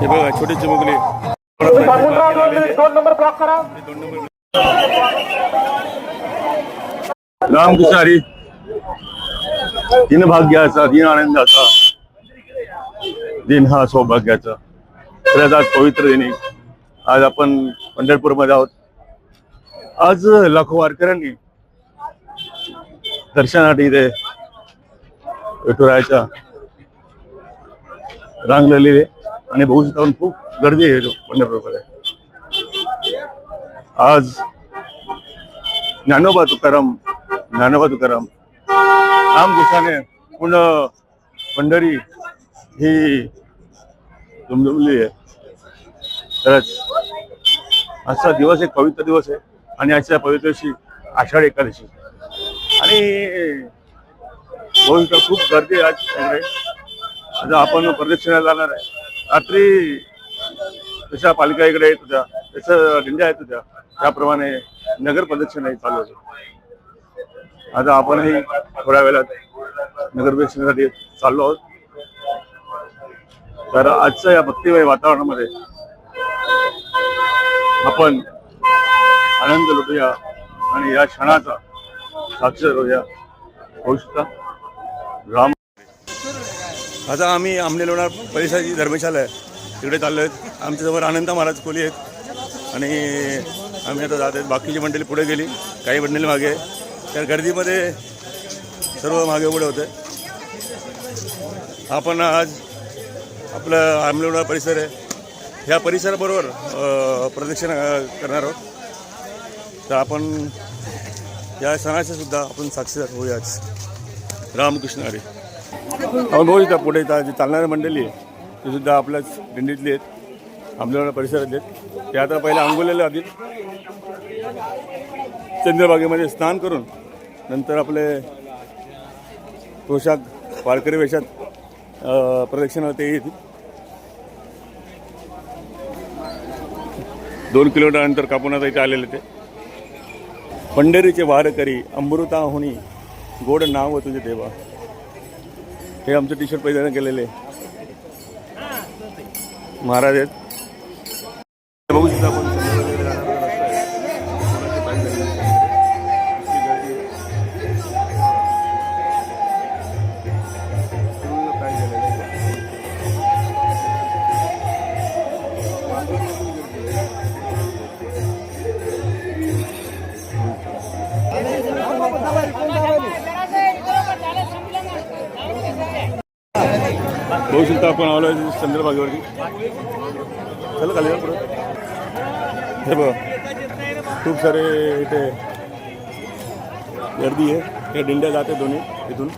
हे बघा छोटे चिमुकले रामकृष्ण हरी. दिन भाग्याचा, दिन आनंदाचा, दिन हा सौभाग्याचा. तर आज पवित्र दिनी आज आपण पंढरपूरमध्ये आहोत. आज लाखो वारकऱ्यांनी दर्शनासाठी इथे विठुरायाच्या रांग लागलेली आणि बघू शकता खूप गर्दी आहे पंढरपूरमध्ये. आज ज्ञानोबा तुकाराम रामकृष्णाने पूर्ण पंढरी ही दुमदुमली आहे. तरच आजचा दिवस एक पवित्र दिवस आहे आणि आजच्या पवित्र दिवशी आषाढी एकादशी आणि बहुत खूप गर्दी आज इकडे. आता आपण प्रदक्षिणाला जाणार आहे. रात्री जशा पालिका इकडे येत होत्या, जसं दिंड्या येत होत्या, त्याप्रमाणे नगर प्रदक्षिणा चालू होती. आता आपणही थोड्या वेळात नगर प्रदक्षिणेसाठी चाललो आहोत. तर आजच्या या भक्तिमय वातावरणामध्ये आपण आनंद लुटूया आणि या क्षणाचा साक्षर होऊया. होऊ शकता राम. आता आम्ही आमने लोणार परिसराची धर्मशाला आहे तिकडे चाललो आहेत. आमच्यासमोर आनंद महाराज खोली आहेत आणि आम्ही आता जात आहेत. बाकीची मंडळी पुढे गेली, काही मंडळी मागे आहे. त्या गर्दीमध्ये सर्व मागे पुढे होते. आपण आज आपलं आमने लोणार परिसर आहे, ह्या परिसराबरोबर प्रदक्षिणा करणार आहोत. तर आपण या सणाचे सुद्धा आपण साक्षीदार होऊयाच. रामकृष्ण हरी. आपण बघू शकता पुढे जी चालणारी मंडळी आहे ती सुद्धा आपल्याच दिंडीतली आहेत, आमल्या परिसरातले आहेत. ते आता पहिले अंघोळीला आधी चंद्रभागेमध्ये स्नान करून नंतर आपले पोशाख वारकरी वेशात प्रदक्षिणा ते येतील. 2 किलोमीटर अंतर कापून आता इथे आलेले ते. पंढरीचे वारकरी अमृताहुनी गोड नाव तुझे देवा. हे आमचं टी शर्ट परिधान केलेले महाराज आहेत. बघू शकता आपण बघू शकता आपण आलो चंद्रभागेवरती. चला खाली पुढे. हे बघ खूप सारे इथे गर्दी आहे. हे दिंड्या जाते दोन्ही इथून.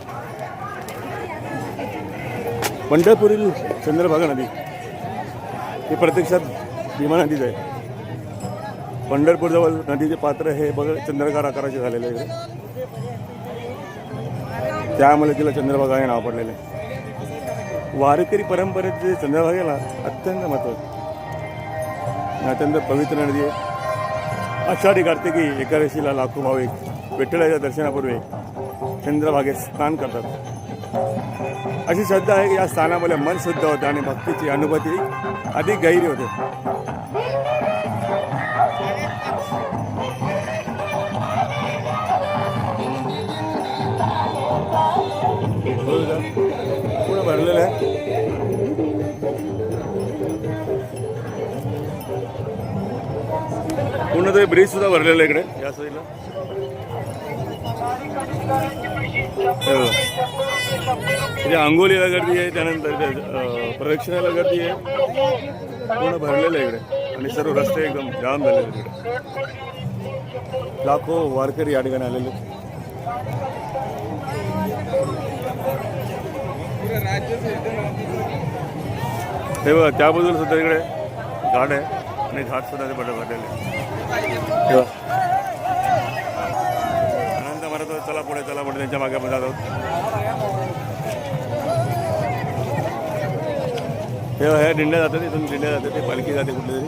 पंढरपुरील चंद्रभागा नदी ही प्रत्यक्षात भीमा नदीच आहे. पंढरपूरजवळ नदीचे पात्र हे बघ चंद्रकार आकाराचे झालेले आहे, त्यामुळे तिला चंद्रभागा हे नाव पडलेलं आहे. वारकरी परंपरेत जे चंद्रभागेला अत्यंत महत्त्व आहे. अत्यंत पवित्र नदी आहे. आषाढी कार्तिकी एकादशीला लाखो भाविक विठ्ठलाच्या दर्शनापूर्वी चंद्रभागेत स्नान करतात. अशी श्रद्धा आहे की या स्थानामुळे मन शुद्ध होते आणि भक्तीची अनुभूती अधिक गहिरी होते. पूर्ण भरलेलं आहे. पूर्ण ते ब्रिज सुद्धा भरलेलं आहे इकडे या साईडला. अंघोलीला गर्दी आहे, त्यानंतर प्रदक्षिणाला गर्दी आहे. पूर्ण भरलेलं आहे इकडे आणि सर्व रस्ते एकदम जाम झालेले इकडे. लाखो वारकरी या ठिकाणी आलेले. हे बघा त्या बाजूला सुद्धा इकडे झाड आहे आणि झाड सुद्धा ते भरलेले. आनंद मारत चला पुढे त्यांच्या मागे आपण जात आहोत. हे दिंड्या जातात, इथून दिंड्या जाते, ते पालखी जाते कुठे तरी.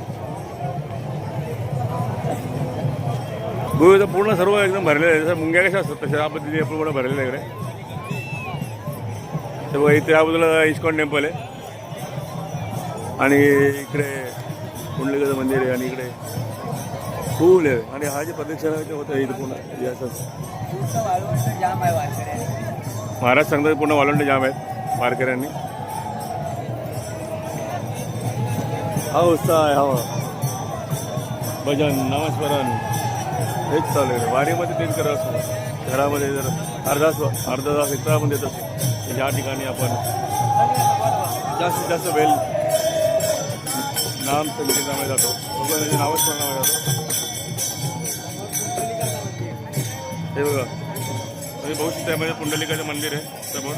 गोव्याचं पूर्ण सर्व एकदम भरलेलं आहे. जसं मुंग्या कशा असतात तशा पद्धतीने पूर्ण भरलेलं आहे इकडे. ते बघा इथे या बाजूला इस्कॉन टेम्पल आहे आणि इकडे कुंडलिकाचं मंदिर आहे आणि इकडे फूल आहे आणि हा जे प्रदक्षिणा होतं इथं पूर्ण असंच महाराज सांगतात पूर्ण वालंडे जाम आहेत वारकऱ्यांनी. हा उत्साह आहे, हा भजन नामस्मरण हेच चालू आहे. वारीमध्ये तेच करत असतो. घरामध्ये जर अर्धा तास एक तास देत असतो ज्या ठिकाणी आपण जास्तीत जास्त वेळ नाम संकीर्तनामध्ये जातो, भगवानाचे नामस्मरणामध्ये जातो. हे बघा तुम्ही बघू शकता त्यामध्ये पुंडलिकाचं मंदिर आहे समोर.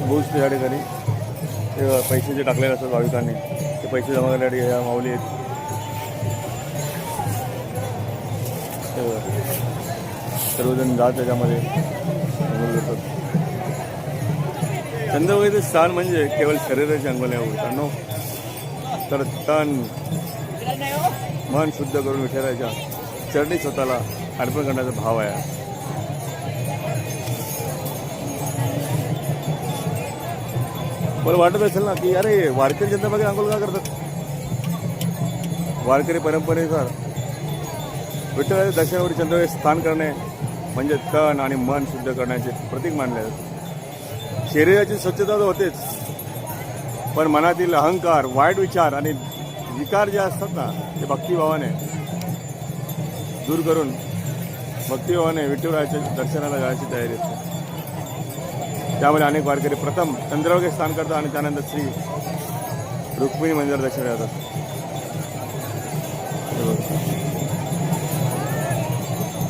बोस या ठिकाणी ते पैसे जे टाकलेले असतात भाविकांनी ते पैसे जमा करण्यासाठी या माऊली आहेत. सर्वजण जात त्याच्यामध्ये घेतात. चंद्रभागेचे स्थान म्हणजे केवळ शरीराची अंग नाही होतो तर तन मन शुद्ध करून विठ्ठलाच्या चरणी स्वतःला अर्पण करण्याचा भाव आहे. मला वाटत असेल ना की अरे वारकरी चंद्रभागेत अंघोळ का करतात. वारकरी परंपरेनुसार विठ्ठलाच्या दर्शनावरील चंद्रभागेत स्नान करणे म्हणजे तन आणि मन शुद्ध करण्याचे प्रतीक मानले जाते. शरीराची स्वच्छता तर होतेच पण मनातील अहंकार वाईट विचार आणि विकार जे असतात ना ते भक्तिभावाने दूर करून भक्तिभावाने विठ्ठलाच्या दर्शनाला जाण्याची तयारी असते. त्यामुळे अनेक वारकरी प्रथम चंद्रभागेत स्नान करतात आणि त्यानंतर श्री रुक्मिणी मंदिर दर्शन जातात.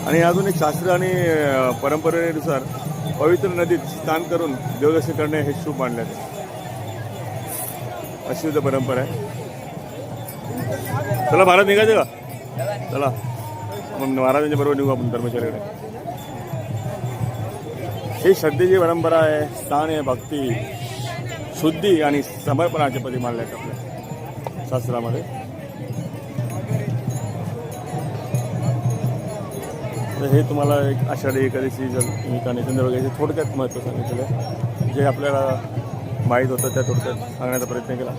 आणि अजून एक शास्त्र आणि परंपरेनुसार पवित्र नदीत स्नान करून देवदर्शन करणे हे शुभ मानले जाते. अशी सुद्धा परंपरा आहे. चला महाराज निघायचं का? चला मग महाराजांच्या बरोबर निघू आपण धर्मशाळेकडे. ही श्रद्धेची परंपरा आहे. स्थान आहे भक्ती शुद्धी आणि समर्पणाचे पदी मानले आहेत आपल्या शास्त्रामध्ये. तर हे तुम्हाला एक आषाढी एकादशी निमित्ताने चंद्रभागेचे थोडक्यात महत्त्व सांगितलेलं आहे. जे आपल्याला माहीत होतं त्या थोडक्यात सांगण्याचा प्रयत्न केला.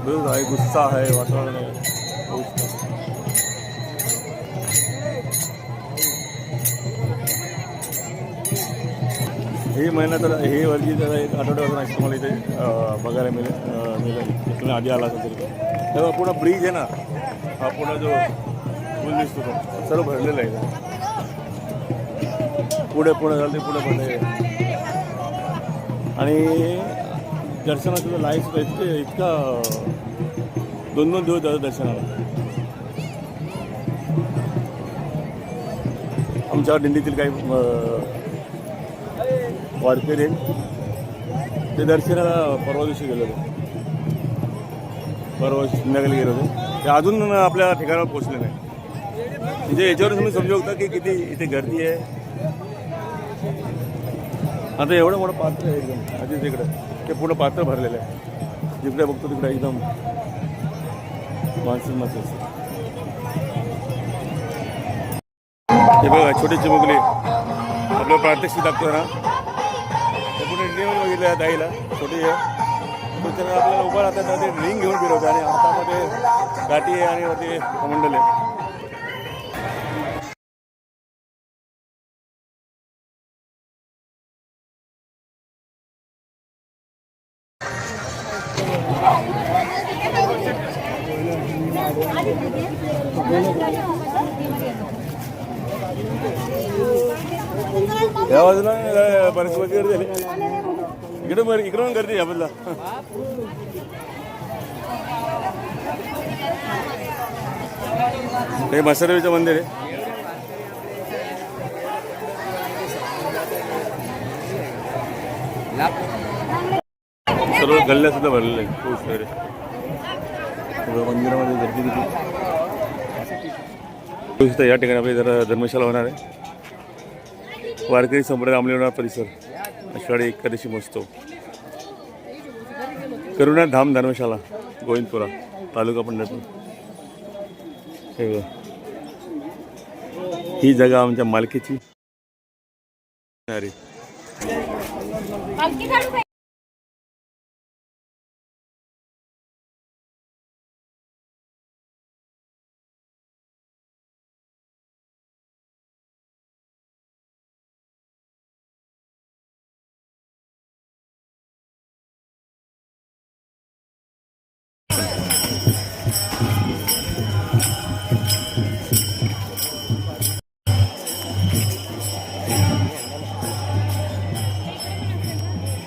बरोबर आहे, उत्साह आहे, वातावरण आहे. ही महिना तर ही वर्गी जरा एक आठवड्यापासून तुम्हाला इथे बघायला मिळेल. तुम्ही आधी आला असेल तरी तेव्हा पूर्ण ब्रिज आहे ना हा पूर्ण जो पूल दिसतो तो सर्व भरलेला आहे. पुढे झालं ते पुढे भरले आणि दर्शनाचं लाईन सुद्धा इतका 2-2 दिवस जातं दर्शनाला. आमच्या दिंडीतील काही वारकरी ते दर्शनाला परवा दिवशी गेलो होतो. परवा संध्याकाळी गेलो होतो. ते अजून आपल्या ठिकाणावर पोचले नाही. म्हणजे याच्यावर तुम्ही समजू शकता की किती इथे गर्दी आहे. आता एवढं मोठं पात्र आहे एकदम आधी तिकडं ते पूर्ण पात्र भरलेलं आहे. जिकडे बघतो तिकडे एकदम माणसं असते. हे बघा छोटी चिमुकली आपलं प्रात्यक्षिक दाखतो ना ते पुढे इंडियावर बघितलं दाईला छोटी आहे त्याच्यानं आपल्याला उभं राहतात ते रिंग घेऊन फिरवते आणि हातामध्ये गाठी आहे आणि वरती कमंडल आहे. या बाजूला बरेच गर्दी झाली इकडून गर्दी या बाजूला हे मसादेवीचं मंदिर आहे. सर्व गल्ल्या सुद्धा भरलेल्या आहेत खूप सारे. मंदिरामध्ये गर्दी किती या ठिकाणी आपली जरा धर्मशाला होणार आहे. वारकरी संप्रदाय अंमली होणार परिसर आषाढी एकादशी महोत्सव करुणा धाम धर्मशाला गोविंदपुरा तालुका पंढरपूर. हे बघा ही जागा आमच्या मालकीची अरे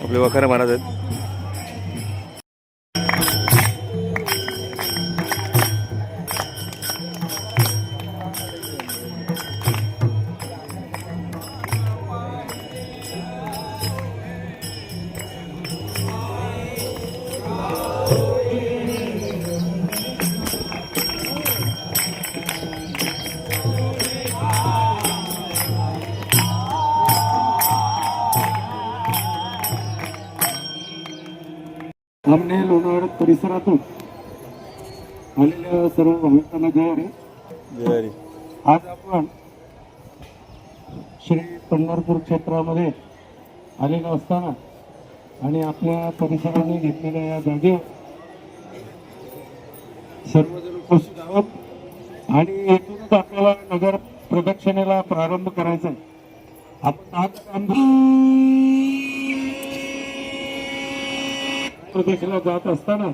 आपले वखारा महाराज आहेत. आमने लोणावळा परिसरातून आलेल्या सर्व भाविकांना जय हरी. आज आपण श्री पंढरपूर क्षेत्रामध्ये आलेलो असताना आणि आपल्या परिसराने घेतलेल्या या जागेवर सर्वजण उपस्थित आहोत आणि येथूनच आपल्याला नगर प्रदक्षिणेला प्रारंभ करायचा आहे. आपण आज प्रदेशाला जात असताना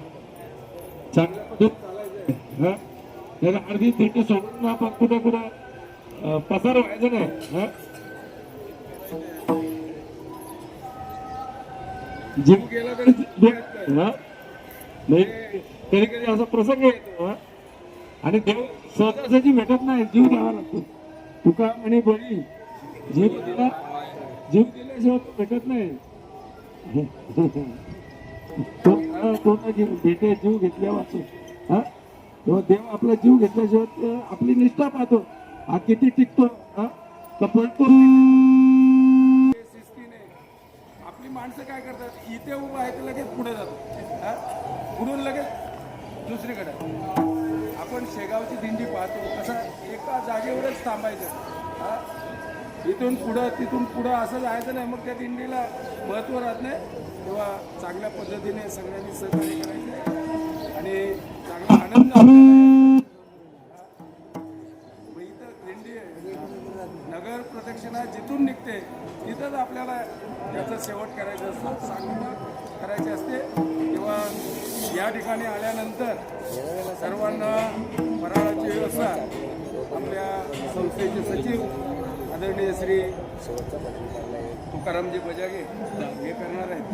चांगल्या पद्धतीने चालायचं. अर्धी थिटी सोडून आपण कुठे कुठे पसार व्हायचं नाही. जीव गेला तरी कधी कधी असा प्रसंग येतो आणि देव सहजासहजी भेटत नाही, जीव द्यावा लागतो. तुका आणि बळी जीव दिल्याशिवाय तो भेटत नाही. भेटे जीव घेतल्या वाचू तेव्हा देव आपला जीव घेतल्याशिवाय आपली निष्ठा पाहतो. हा किती टिकतो पळतो. आपली माणसं काय करतात, इथे उभं आहे तर लगेच पुढे जातो, पुढून लगेच दुसरीकडे. आपण शेगावची दिंडी पाहतो कसं एका जागेवरच थांबायचं. इथून पुढं तिथून पुढं असं जायचं नाही. मग त्या दिंडीला महत्त्व राहत नाही. तेव्हा चांगल्या पद्धतीने सगळ्यांनी सहकार्य करायचे आणि चांगला आनंद इथं दिंडी नगर प्रदक्षिणा जिथून निघते तिथंच आपल्याला याचा शेवट करायचा असतो, सांगता करायचे असते. तेव्हा या ठिकाणी आल्यानंतर सर्वांना फराळाची व्यवस्था आपल्या संस्थेचे सचिव आदरणीय श्री तुकारामजी बजागे हे करणार आहेत.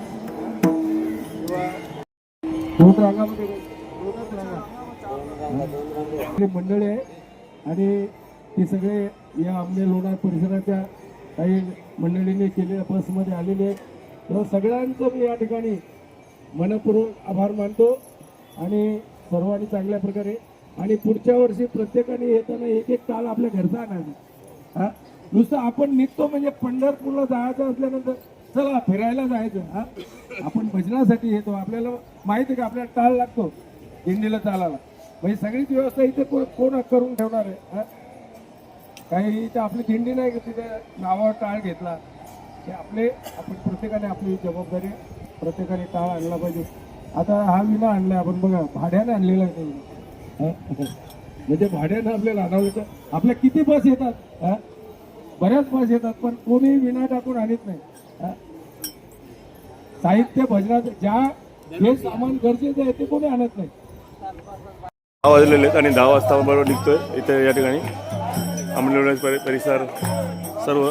मंडळी आहे आणि ते सगळे या आमने लोणार परिसराच्या काही मंडळींनी केलेल्या बसमध्ये आलेले आहेत. तेव्हा सगळ्यांचं मी या ठिकाणी मनपूर्वक आभार मानतो आणि सर्वांनी चांगल्या प्रकारे आणि पुढच्या वर्षी प्रत्येकाने येताना एक एक ताल आपल्या घरचा आणायचा. नुसतं आपण निघतो म्हणजे पंढरपूरला जायचं असल्यानंतर चला फिरायला जायचं. आपण भजनासाठी येतो, आपल्याला माहिती आहे का आपल्याला टाळ लागतो दिंडीला चालायला. म्हणजे सगळीच व्यवस्था इथे कोण करून ठेवणार आहे. काही इथे आपली दिंडी नाही का तिथे नावावर टाळ घेतला. हे आपण प्रत्येकाने आपली जबाबदारी प्रत्येकाने टाळ आणला पाहिजे. आता हा विना आणलाय आपण बघा, भाड्याने आणलेला आहे. म्हणजे भाड्याने आपल्याला आणावलं तर आपल्या किती बस येतात, बऱ्याच बस येतात, पण कोणी विना टाकून आणत नाही. साहित्य भजनाचं जे सामान गरजेचं आहे ते कोणी आणत नाही. 10 वाजलेले आहेत आणि 10 वाजता बरोबर निघतोय इथे या ठिकाणी अंमली परिसर सर्व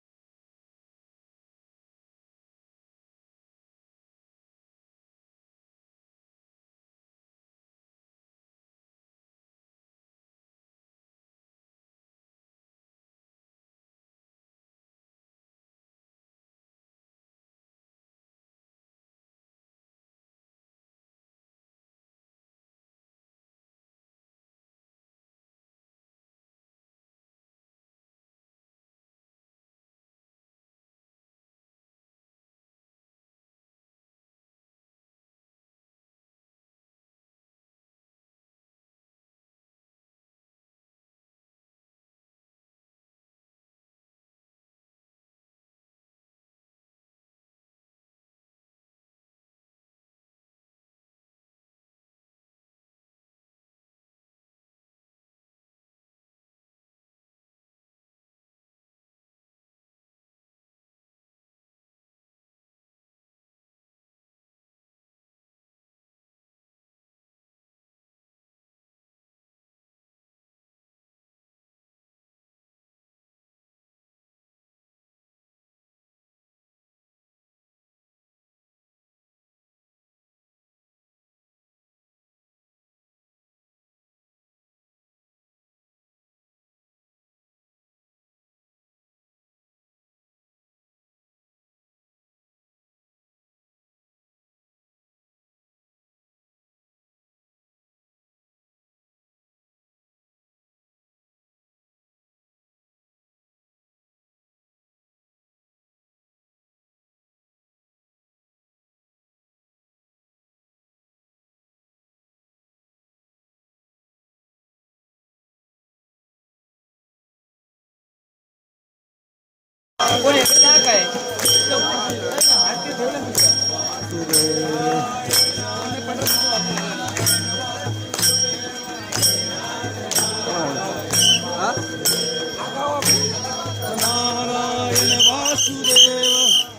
नारायण वासुदेव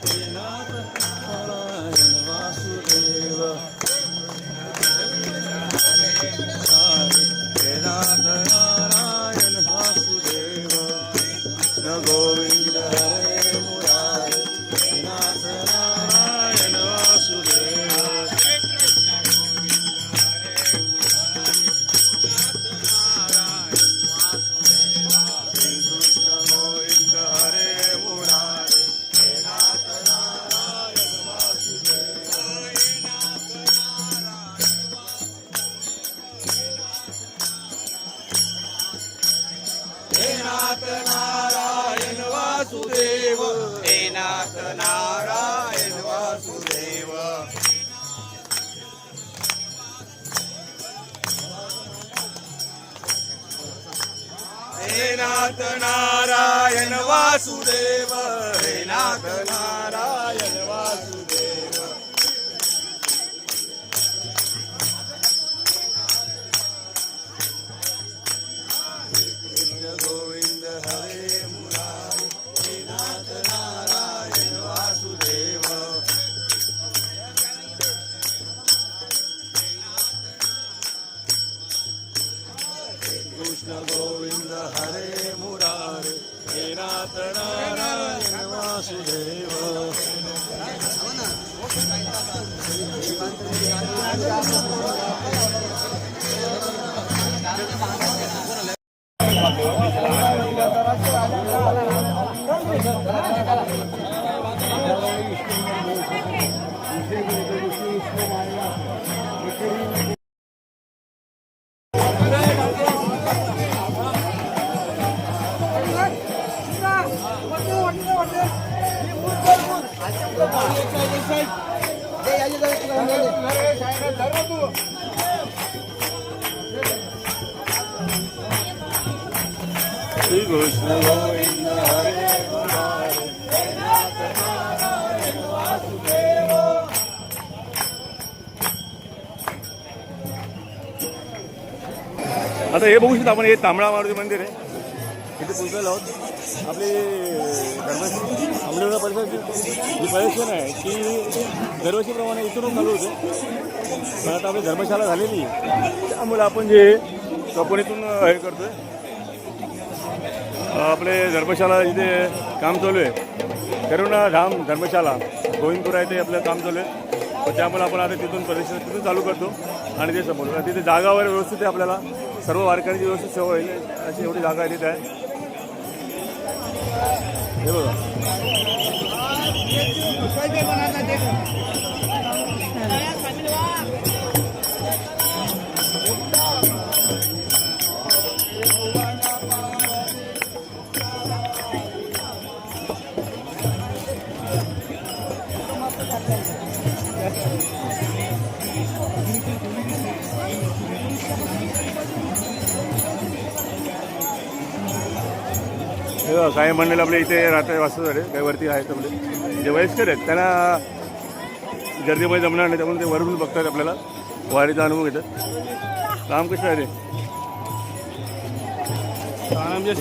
हे नाथ नारायण वासुदेव हे नाथ नारायण वासुदेव कृष्ण गोविंद हरे मुरारे हे नाथ नारायण वासुदेव नाथ नारायण वासुदेव हे नाथ नारायण वासुदेव हे नाथ नारायण वासुदेव हे नाथ नारायण वासुदेव गोविंद हरे मुरारे हे नाथ नारायण वासुदेव कृष्ण गोविंद हरे मुरारे हे नाथ नारायण वासुदेव श्री कृष्ण गोविंद हरे मुरारे हे नाथ नारायण वासुदेव आता हे बघू शकतो आपण, हे तांबडा मारुती मंदिर आहे. इथे पोहोचलेलो आहोत. आपली आंबेडकर परिसराची जी प्रदर्शन आहे ती दरवर्षीप्रमाणे इथूनच चालू होते. पण आता आपली धर्मशाला झालेली आहे, त्यामुळे आपण जे कपनीतून हे करतोय, आपले धर्मशाला इथे काम चालू आहे. करुणा धाम धर्मशाला गोविंदपूर आहे ते आपलं काम चालू आहे. तर त्यामुळे आपण आता तिथून प्रदर्शन तिथून चालू करतो आणि ते समोर तिथे जागा वगैरे व्यवस्थित आहे. आपल्याला सर्व वारकऱ्यांची व्यवस्थित सेवा होईल अशी एवढी जागा आहे तिथे आहे. हे बघा, काही मंडळी आपल्या इथे रात्री वाजता झाले, काही वरती आहेत आपले जे वयस्कर आहेत त्यांना गर्दीमध्ये जमणार नाही, त्यामुळे ते वरून बघतात, आपल्याला वारीचा अनुभव घेतात. काम कसं आहे ते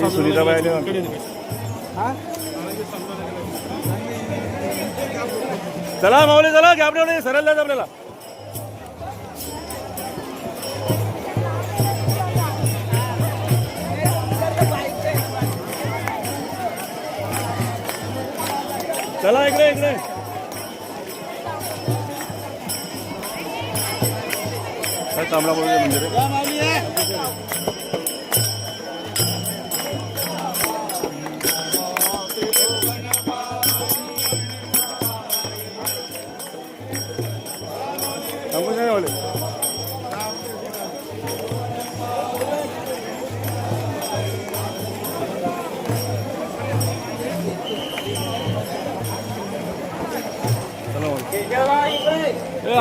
सुनीताबाई आले. चला माऊली चला, की आपल्याकडे सरळ जायचं आपल्याला. चला इकडे इकडे. तांबडा बोलतो मंदिर आहे.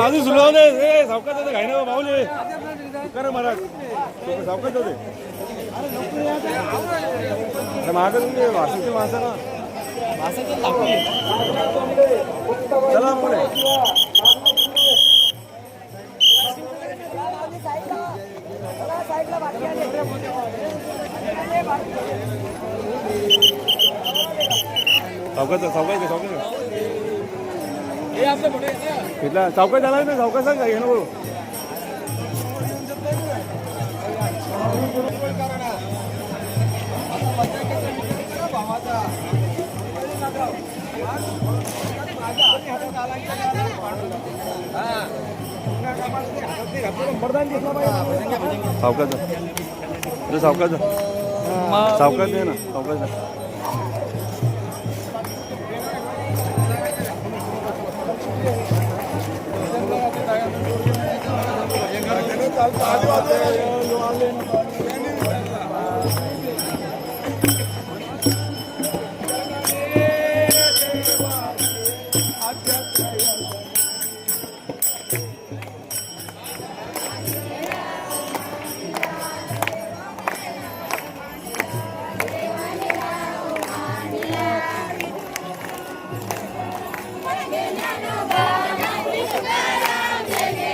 अजून सुरू होते सावकाश होते, घाई ना माऊली कर महाराज सावकाश होते. माझं तुमचे वाशिमची माणसं ना चला पुढे. चौकात झाला ना चौकात सांग हे नको. सावकाच सावकाच सावकाच आहे ना सावकाच.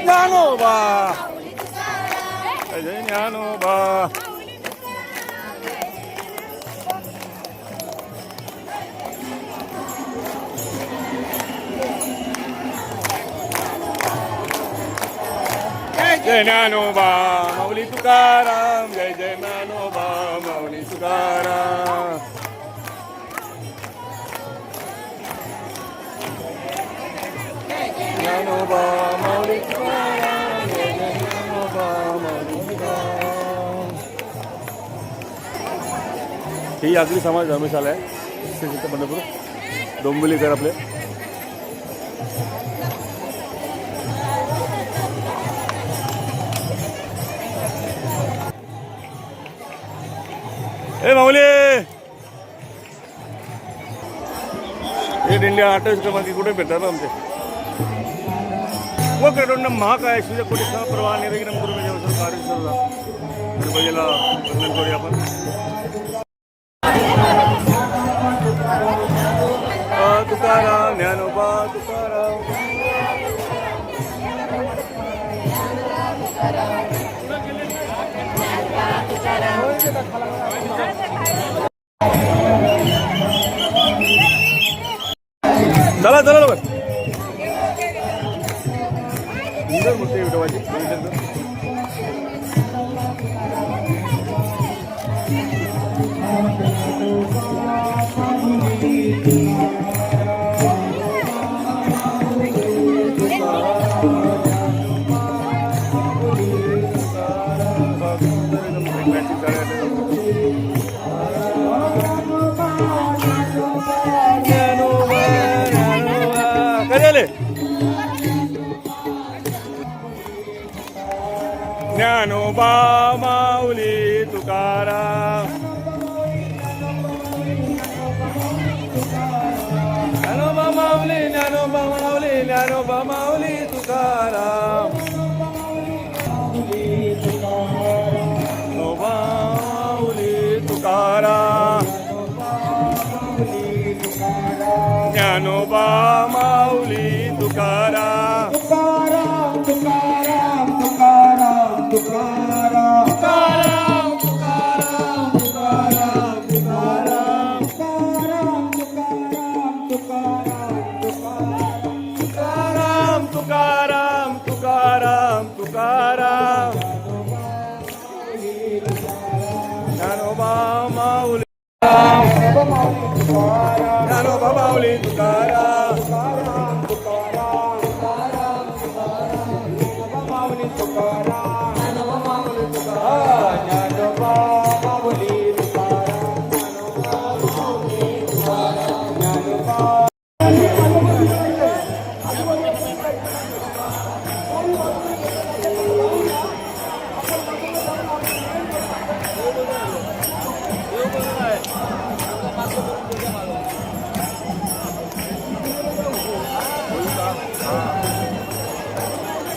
ज्ञानोबा जय ज्ञानोबा. जय ज्ञानोबा माऊली तुकाराम. जय जय ज्ञानोबा माऊली तुकाराम. ज्ञानोबा माऊली तुकाराम. जय जय ज्ञानोबा माऊली तुकाराम. ही आगरी समाज धर्मशाला आहे श्री पंढरपूर डोंबिवलीकर आपले. ए माऊली हे दिंड्या 28 क्रमांकी कुठे भेटतात ना आमचे. व कडोंड महाकाय सूर्य कोटी प्रवाह निर्विघ्न गुरु म्हणजे कार्यक्रम पहिला वर्णन करूया आपण. तुकाराम ज्ञानोबा तुकाराम. चला चला लवकर. सुंदर मूर्ती विठोबाची. ज्ञानोबा माऊली तुकाराम. ज्ञानोबा माऊली ज्ञानोबा माऊली ज्ञानोबा माऊली तुकाराम. ज्ञानोबा माऊली तुकाराम. ज्ञानोबा माऊली तुकाराम. तुकाराम तुकाराम तुकाराम तुकाराम तुकाराम तुकाराम तुकाराम तुकाराम तुकाराम तुकाराम तुकाराम तुकाराम तुकाराम. ज्ञानोबा माऊली ज्ञानोबा माऊली तुकाराम.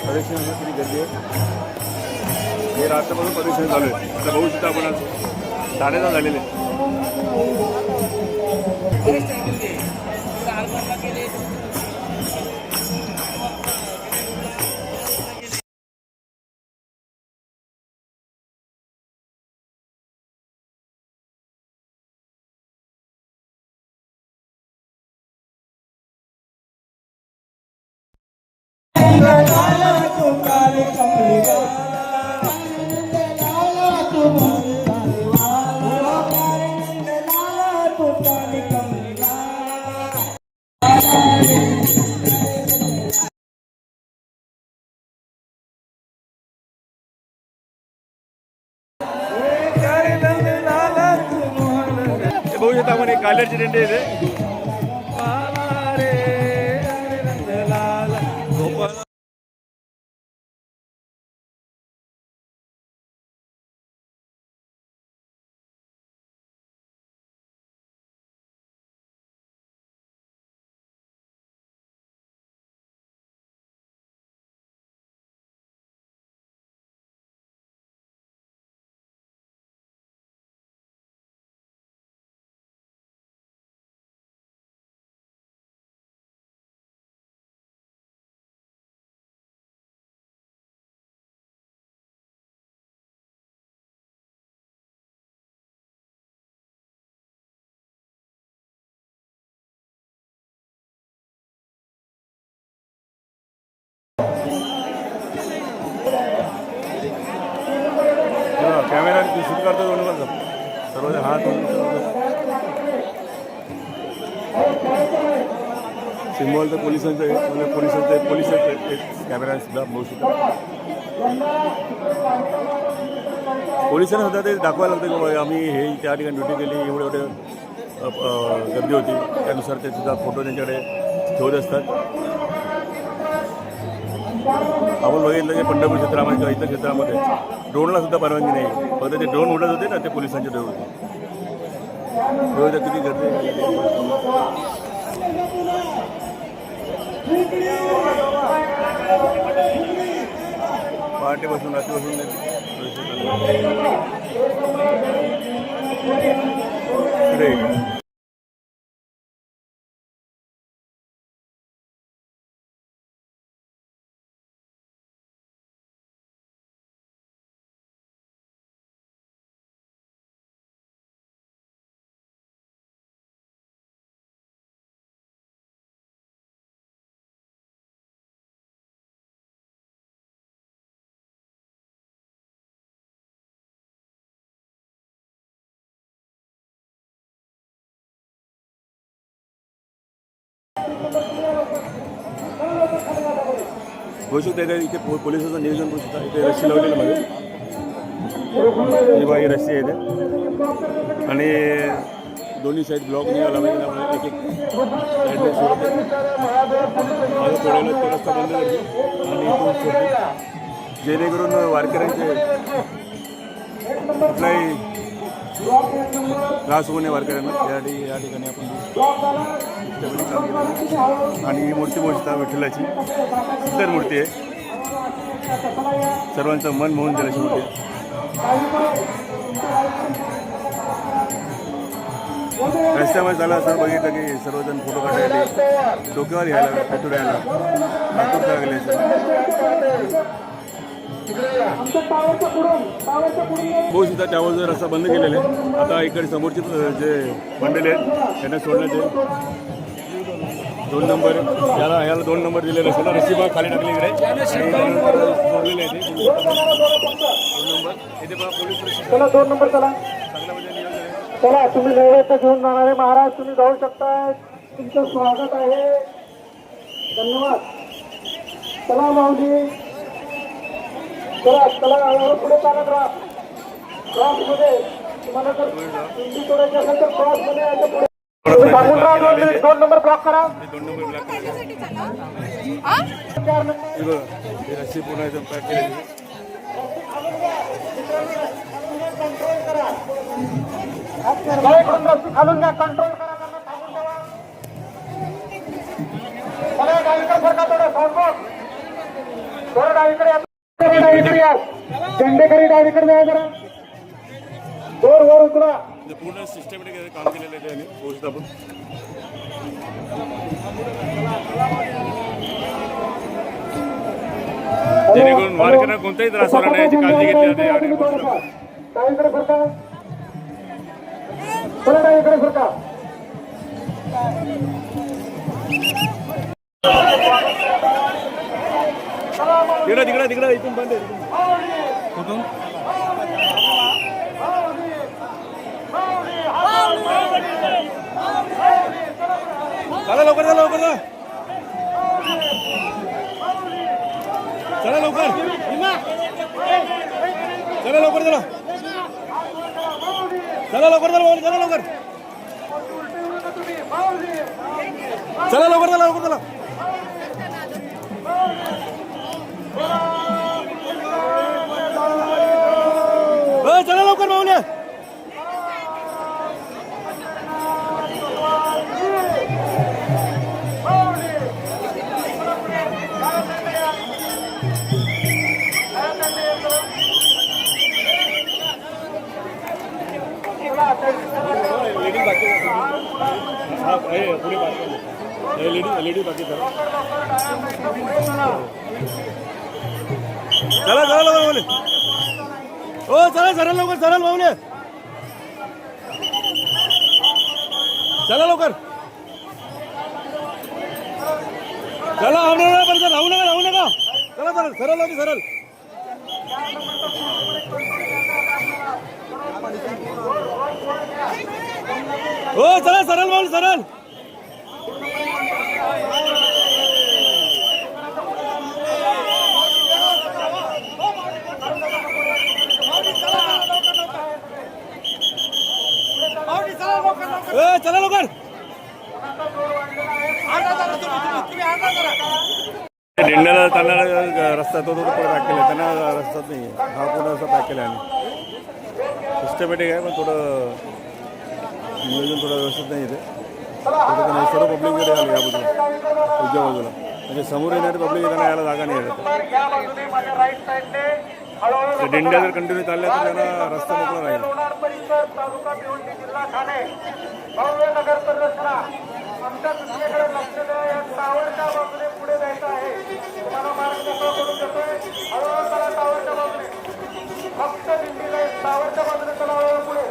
प्रदक्षिणा किती गर्दी आहे. हे रात्रभर प्रदक्षिण चालू आहे. आता बघू शकता आपण 10:30 झालेले. हे बघू शकता आपण एक काल्याची दिंडी आहे इथे. कॅमेरा शूट करतो दोन सर्व हात सिम्बॉल तर पोलिसांचं आहे पोलिसांचं कॅमेरा सुद्धा बघू शकतो. पोलिसांना सुद्धा ते दाखवायला लागतं की आम्ही हे त्या ठिकाणी ड्युटी केली एवढे गर्दी होती त्यानुसार ते सुद्धा फोटो त्यांच्याकडे ठेवत असतात. आपण बघितलं की पंढरपूर क्षेत्रामध्ये किंवा इतर क्षेत्रामध्ये ड्रोनला सुद्धा परवानगी नाही. फक्त ते ड्रोन उडत होते ना ते पोलिसांचे ड्रोन होते. किती गर्दी पहाटेपासून रात्रीपासून होऊ शकतं. इथे पोलिसाचं नियोजन करू शकता. इथे रस्सी लावलेलं मध्ये ही बाई रस्सी आहे इथे आणि दोन्ही साईड ब्लॉक निघाला पाहिजे त्यामुळे एक साईडने सोडते माझं थोड्याला तो रस्ता बंद करते आणि इथून सोडते जेणेकरून वारकऱ्यांचे कुठलाही त्रास होऊ नये वारकऱ्यांना. या ठिकाणी आपण काम केलं आणि ही मूर्ती मोजता विठ्ठलाची सुंदर मूर्ती आहे. सर्वांचं मन मोहून गेल्याची मूर्ती आहे. रस्त्यामध्ये झालं असं बघितलं की सर्वजण फोटो काढायला डोक्यावर घ्यायला फोटो द्यायला आतुरता लागली बघू सुद्धा त्यावर जर रस्ता बंद केलेला आहे. आता इकडे समोरचे जे मंडळी आहेत त्यांना सोडण्याचे 2 नंबर ह्याला 2 नंबर दिलेले असेल. रस्सी बघा खाली टाकली इकडे सोडलेले आहे ते 2 नंबर इथे बघा पोलीस चला 2 नंबर चला चला तुम्ही नैवेद्य घेऊन जाणारे महाराज तुम्ही जाऊ शकता. तुमचं स्वागत आहे. धन्यवाद. चला माऊली चला चला पुढे चालत राहा. क्रॉसमध्ये तुम्हाला जर तुमची तोडायची असेल तर क्रॉसमध्ये यायचं पुढे सांगून राहा. 2 नंबर ब्लॉक करा. 2 नंबर ब्लॉक करा. 4 नंबर रस्सी पुन्हा एकदम पॅक केली. कंट्रोल करा. खालून घ्या. कंट्रोल करा. मला डावीकडे सरका थोडं सावकाश. थोडं डावीकडे या. झेंडेकरी डावीकडे जा जरा. जोर वर उतरा. म्हणजे पूर्ण सिस्टमॅटिक काम केलेलं आहे त्यांनी पोहोचत आपण जेणेकरून वारकऱ्यांना कोणताही त्रास होणार नाही याची काळजी घेतली जाते आणि तिकडे तिकडे तिकडे इथून बंद आहे कुठून चला लवकर चला लवकर चला लवकर चला लवकर चला चला लवकर चला चला लवकर चला लवकर चला लवकर चला चला लवकर माऊली लेडीज बाकी चला चला लवकर माऊली हो चला सरळ लवकर सरळ माऊली चला लवकर चला राहू नका चला सरळ सरळ लवकर सरळ हो चला सरळ माऊली सरळ चला लवकर दिंड्याला जाणारा रस्ता तो पुढे पॅक केला त्यांना रस्ताच नाही हा पुढे असा पॅक केला आहे सिस्टमॅटिक आहे पण थोडं नियोजन थोडं व्यवस्थित नाही इथे थोडं सर्व पब्लिककडे आलं या बाजूला उजव्या बाजूला म्हणजे समोर येणारे पब्लिक त्यांना यायला जागा नाही आहे दिंड्या जर कंटिन्यू चालल्या तर त्यांना रस्ता मोकळा राहील भव्य नगर संरचना आमच्या दुसरीकडे लक्ष द्या या टावरच्या बाजूने पुढे जायचं आहे तुम्हाला मार्ग मोकळा करून देतोय हळूहळू चला टावरच्या बाजूने फक्त दिल्लीला टावरच्या बाजूने चला हळूहळू पुढे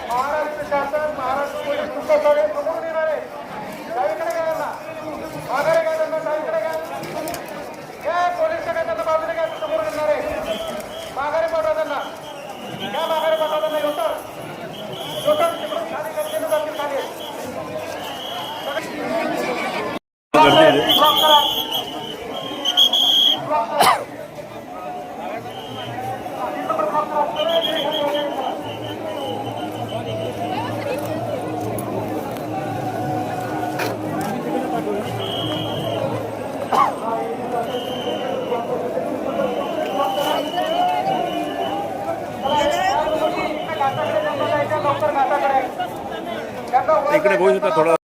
महाराष्ट्र शासन महाराष्ट्र पोलीस तुमच्या सगळे समोरून येणार आहे डावीकडे घ्या त्यांना माघारे घ्या त्यांना डावीकडे घ्या पोलीसच्या काय त्यांना बाजूने घ्या समोर येणार आहे माघारे पाठवा त्यांना घ्या माघारे पाठवा त्यांना योटर इकडे बघू शकता थोडा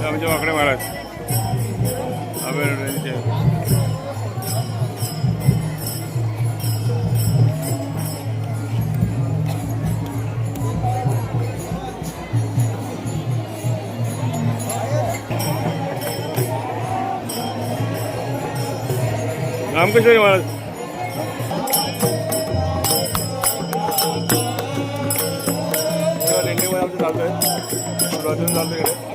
आमचे वाकडे महाराज रामकृष्ण महाराज लेंडीमध्ये आमचं चालतोय चालतोय इकडे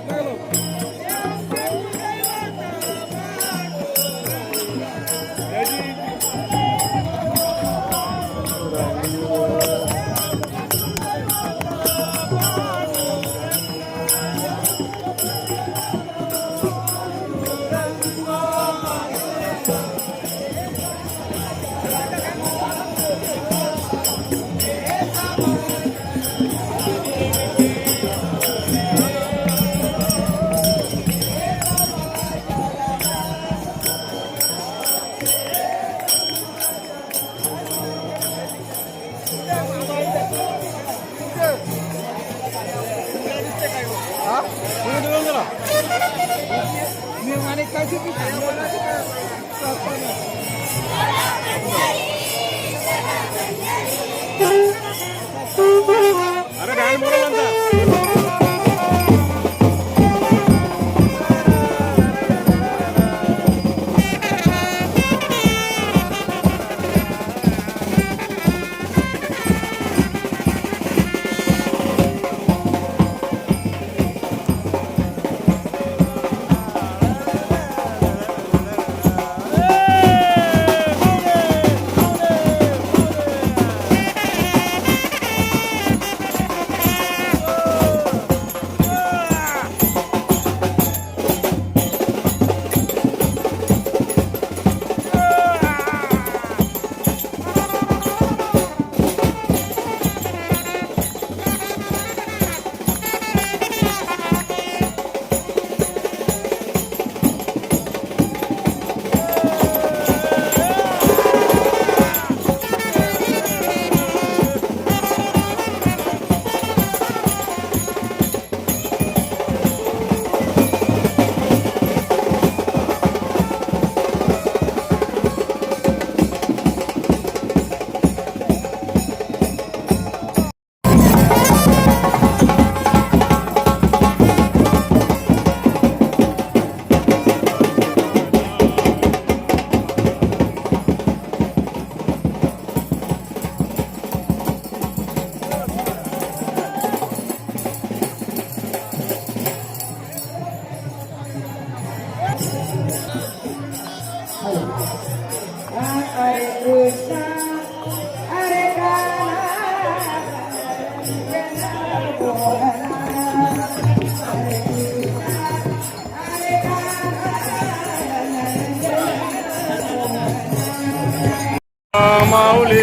माऊली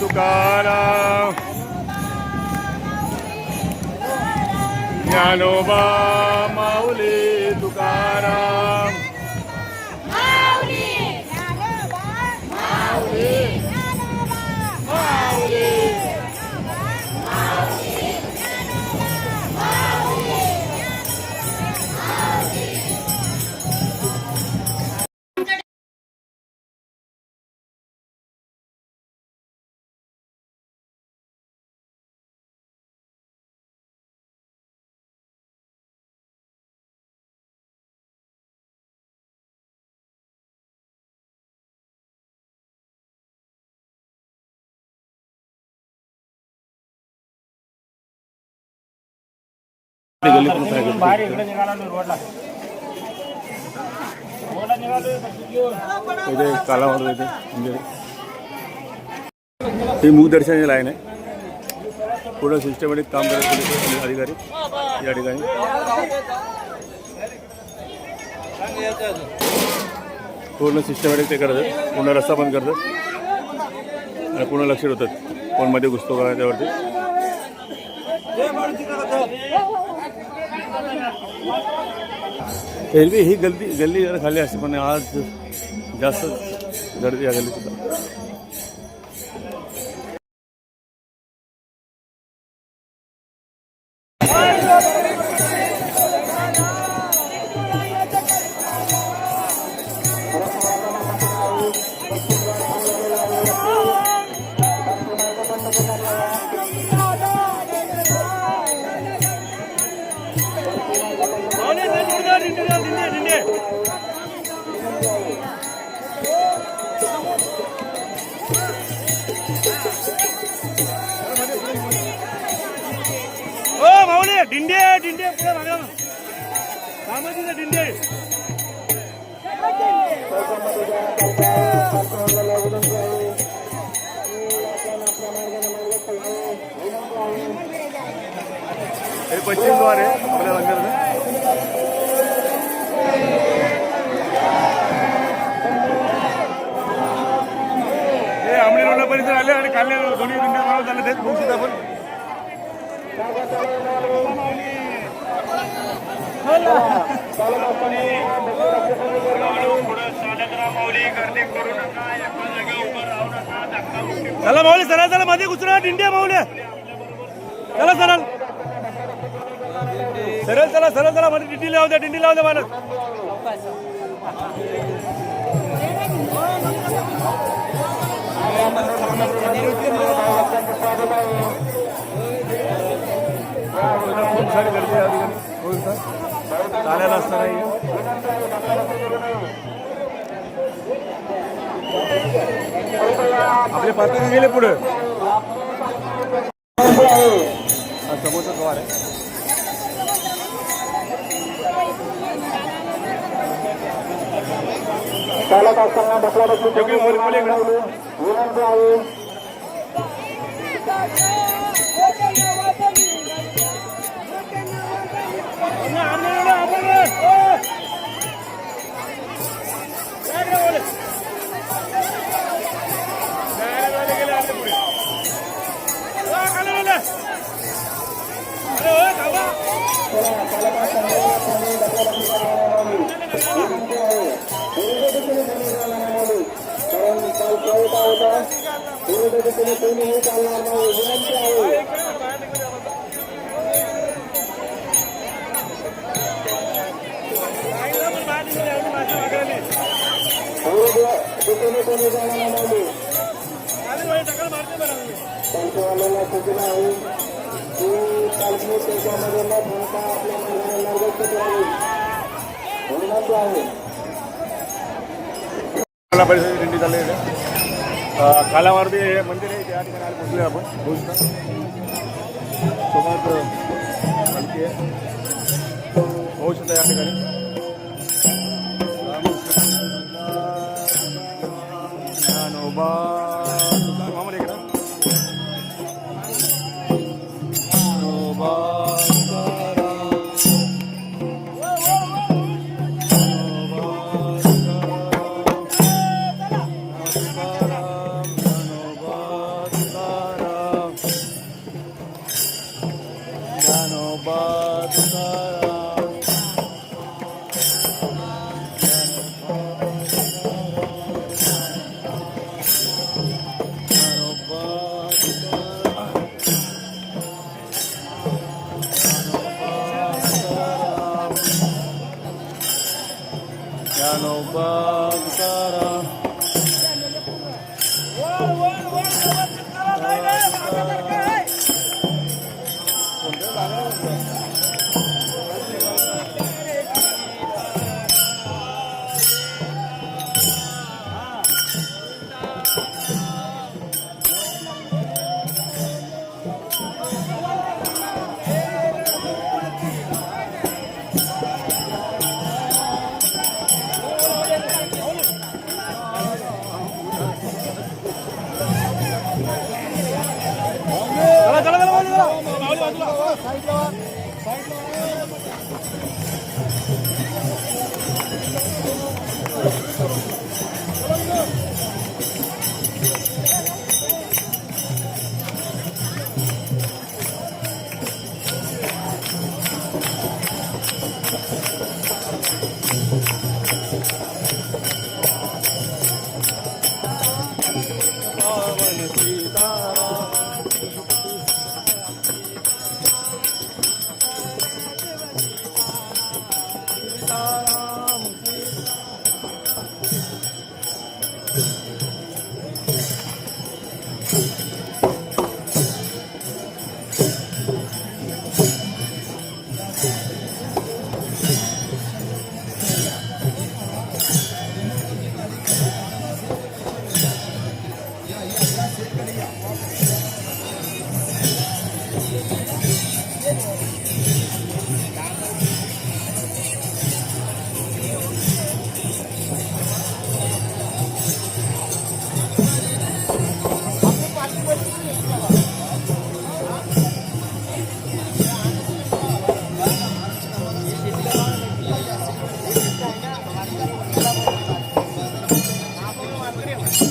तुकाराम ज्ञानोबा माऊली तुकाराम गल्ली पण काय इथे कालावर इथे म्हणजे ही मूक दर्शनाची लाईन आहे. पुढं सिस्टमॅटिक काम करत अधिकारी या ठिकाणी पूर्ण सिस्टमॅटिक ते करतात. पूर्ण रस्ता बंद करतात आणि पूर्ण लक्ष ठेवतात कोण मध्ये घुसतो का त्यावरती. एरवी ही गल्ली जरा खाली असते पण आज जास्त गर्दी या गल्ली सुद्धा. डिंडे डिंडे पुढे बघा कामाचे डिंडे हे पश्चिम द्वार आहे आपल्या मंदिराचं. हे आमणे रोडला परिसर आले आणि खाल्ले दोन्ही दिंड्या मारून झाले तेच बघू आपण. चला माऊली सरळ चला मध्ये घुसरा डिंड्या माऊल्या चला सरळ सरळ चला सरळ चला मध्ये डिंडी लावू द्या मानस. खूप सारी गर्दी आहे चालायला असताना. आपले पात्र गेले पुढे समोरचा द्वार आहे. चालत असताना बसला बसली विनंती आहे. परिसराची दिंडी चालली आहे. कालामारुती हे मंदिर आहे त्या ठिकाणी पोहोचूया आपण. सोबत हलकी आहे होऊ शकतं या ठिकाणी. ज्ञानोबा तुकाराम मामाला इकडं. ज्ञानोबा तुकाराम. ज्ञानोबा तुकाराम. ज्ञानोबा तुकाराम.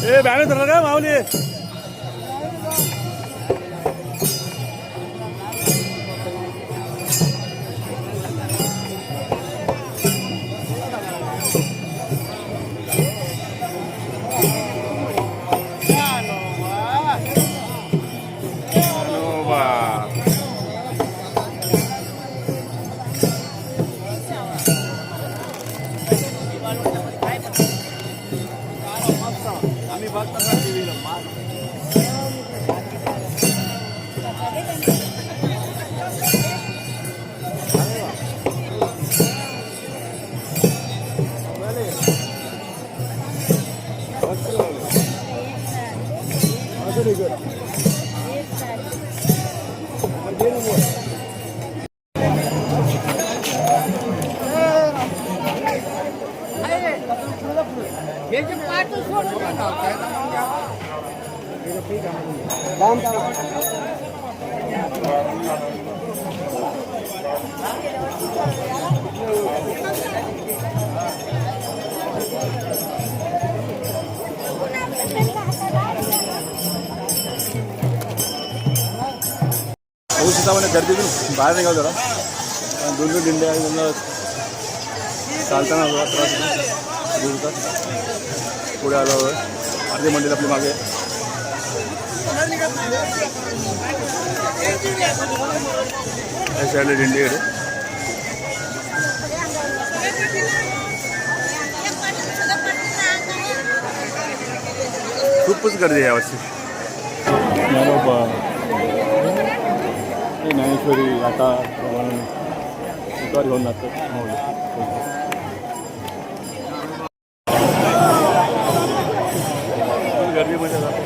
ए बॅनर धरला का माऊली? सीतामध्ये गर्दीतून बाहेर निघालो जरा दोन दोन दिंड्या त्यांना चालताना त्रास होता. पुढे आल्यावर अर्धे मंदिर आपली मागे या साईडला दिंडीकडे खूपच गर्दी आहे यावर्षी. ज्ञानेश्वरी आता उतार घेऊन जातात गर्दीमध्ये जातो.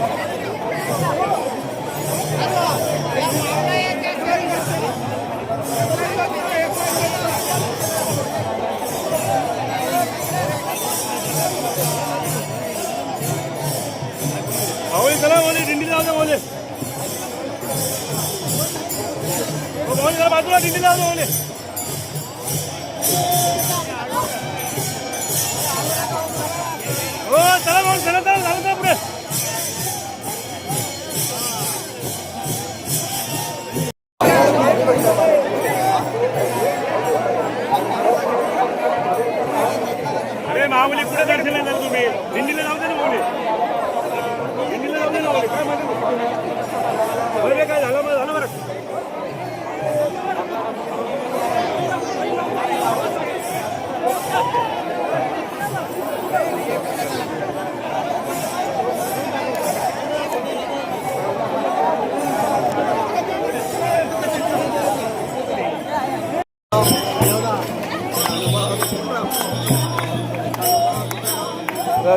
लावू दे बोले बाजूला दिंडी लावू दे बोले हो चला भाऊ चला चला झालं चला पुढे अरे महाबली कुठे दर्शन येणार तुम्ही दिंडीला जाऊ दे ना माऊली दिंडीला जाऊ दे ना माऊली काय माहिती बरं काय झालं बरं झालं बरं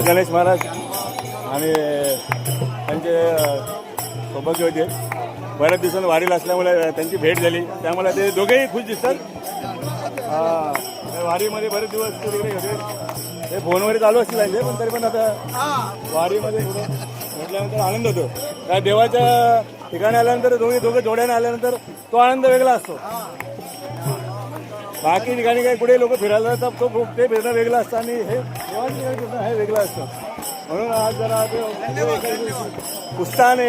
गणेश महाराज आणि त्यांचे सौभाग्य होते बऱ्याच दिवसांनी वारीला असल्यामुळे त्यांची भेट झाली त्यामुळे ते दोघेही खुश दिसतात वारीमध्ये बरेच दिवस तिकडे होते ते फोनवर चालू असतील त्यांचे पण तरी पण आता वारीमध्ये थोडं म्हटल्यानंतर आनंद होतो काय देवाच्या ठिकाणी आल्यानंतर दोघं जोड्याने आल्यानंतर तो आनंद वेगळा असतो बाकी ठिकाणी काही कुठे लोक फिरायला जातात तो ते फिरणं वेगळं असतं आणि हे देवाच्या ठिकाणी फिरणं हे वेगळं असतं म्हणून आज जरा ते उत्साहाने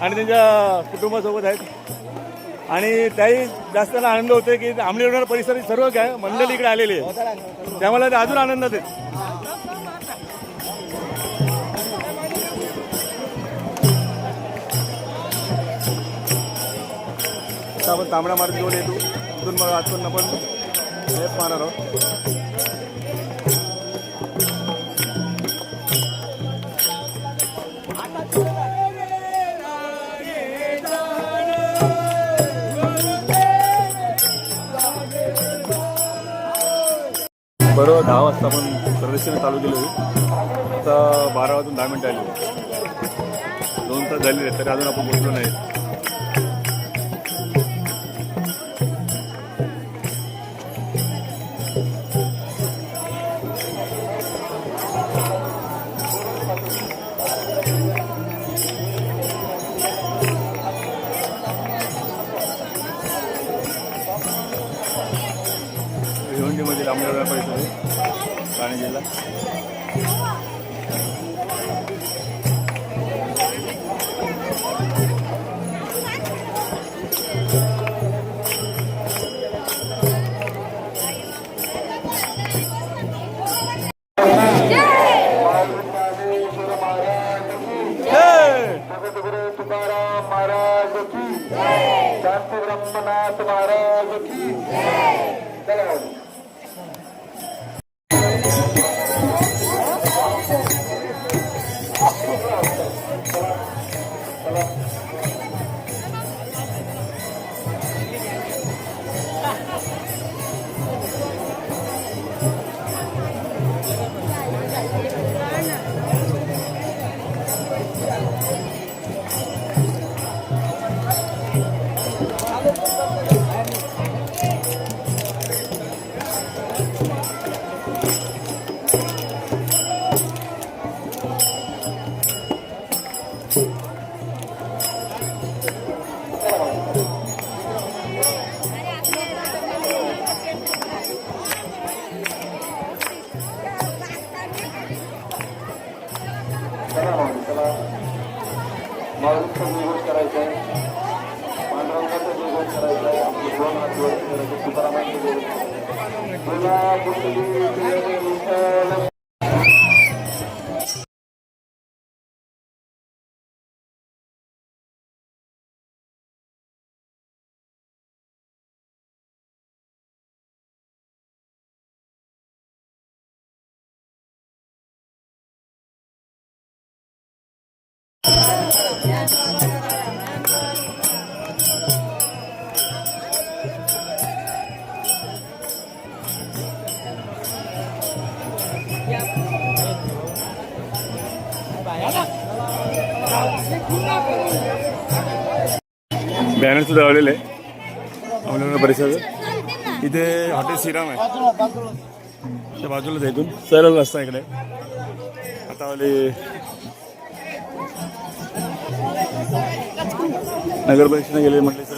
आणि त्यांच्या कुटुंबासोबत आहेत आणि त्याही जास्त आनंद होतो की आंबली रोड परिसर सर्व काय मंडळी इकडे आलेली आहे त्यामुळे ते अजून आनंदात आहेत आता आपण तांबडा मार्गावर येतो तिथून मग आजपर्यंत आपण लेफ्ट मारणार आहोत बरोबर 10 वाजता आपण प्रदर्शन चालू केलं होती आता 12 वाजून 10 मिनिटं आली 2 तास झालेले तरी अजून आपण पोहोचलो नाही भिवंडीमधील आंबेडकर परिसर ठाणे जिल्हा तुकाराम महाराज की शांती ब्रह्मनाथ महाराज की चला मारुतीचं निवेदन करायचं आहे पांडुरंगाचं निवेदन करायचं आहे आपले 2 हात वर करायचे तुकारामांचं निवेदन बॅनर सुद्धा लावलेलं आहे अमरावती परिसराचं इथे हॉटेल श्रीराम आहे त्या बाजूलाच इथून सरळ रस्ता इकडे आता वाले नगर परिषदेने गेले म्हटले सर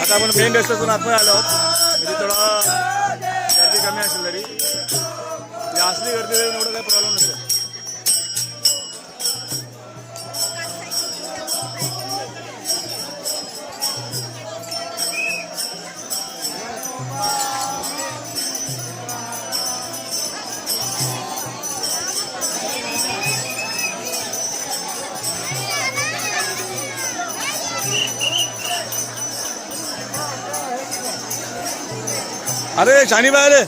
आता आपण मेन रस्त्यातून आतमध्ये आलो आहोत. म्हणजे थोडा गर्दी कमी असेल तरी असली गर्दी तरी एवढं काही प्रॉब्लेम नसेल. अरे शानी बाय आले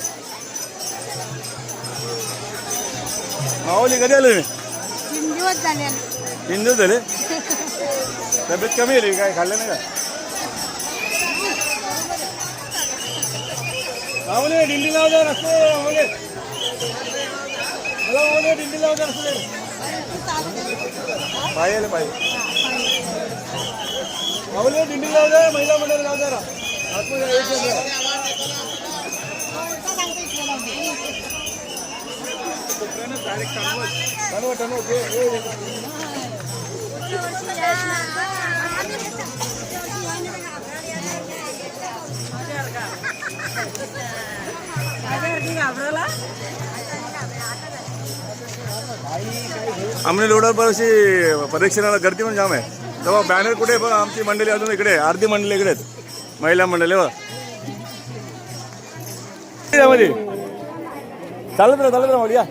माऊली कधी आले 3 दिवस झाले. 3 दिवस झाले. तब्येत कमी आली काय खाल्लं नाही का माऊली दिंडी लाव जा रस्ते माऊली मला माऊली दिंडी लाव जा रस्ते पाहिजे पाहिजे माऊली दिंडी लाव जा महिला मंडळ लाव जरा आतमध्ये आम्ही लोडर बरशी परीक्षणाला गर्दी पण जाम आहे. तेव्हा बॅनर कुठे बघ आमची मंडळी अजून इकडे आहे. अर्धी मंडळी इकडे आहेत महिला मंडळी बघ त्यामध्ये चालत राहा माऊली या.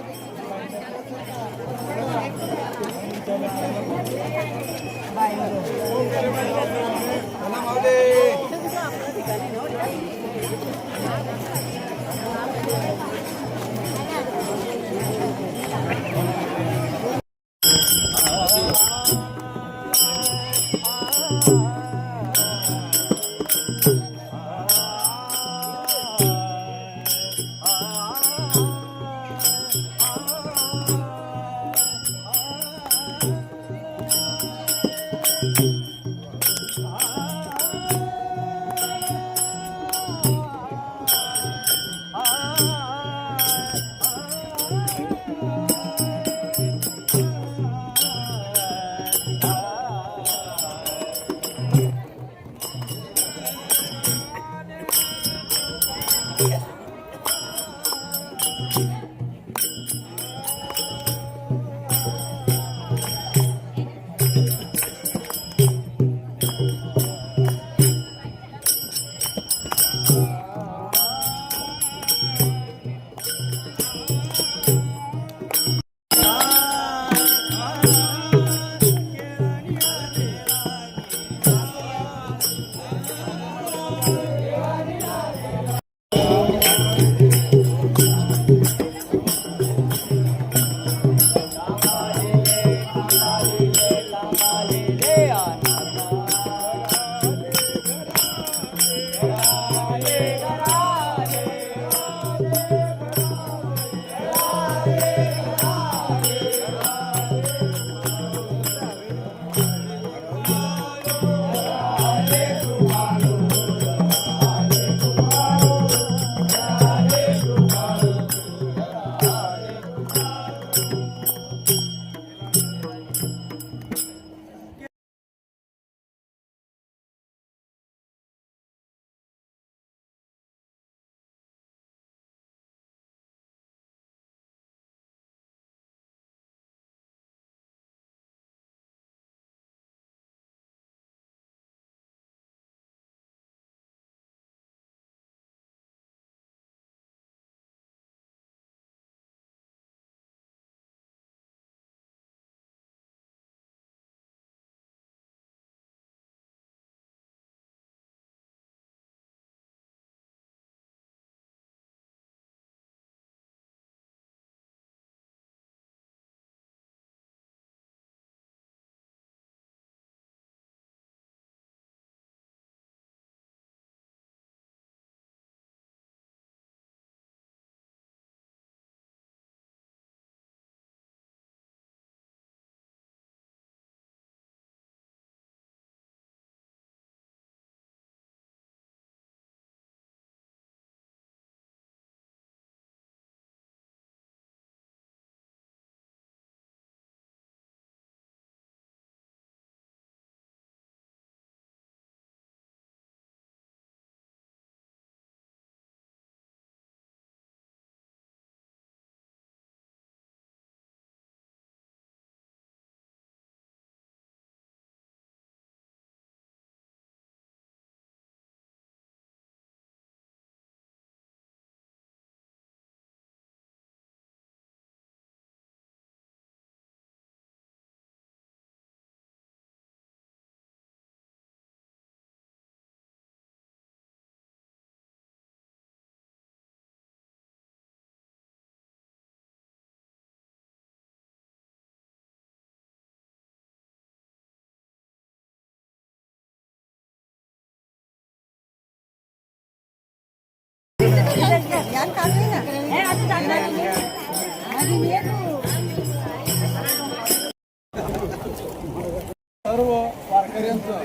सर्व वारकऱ्यांचं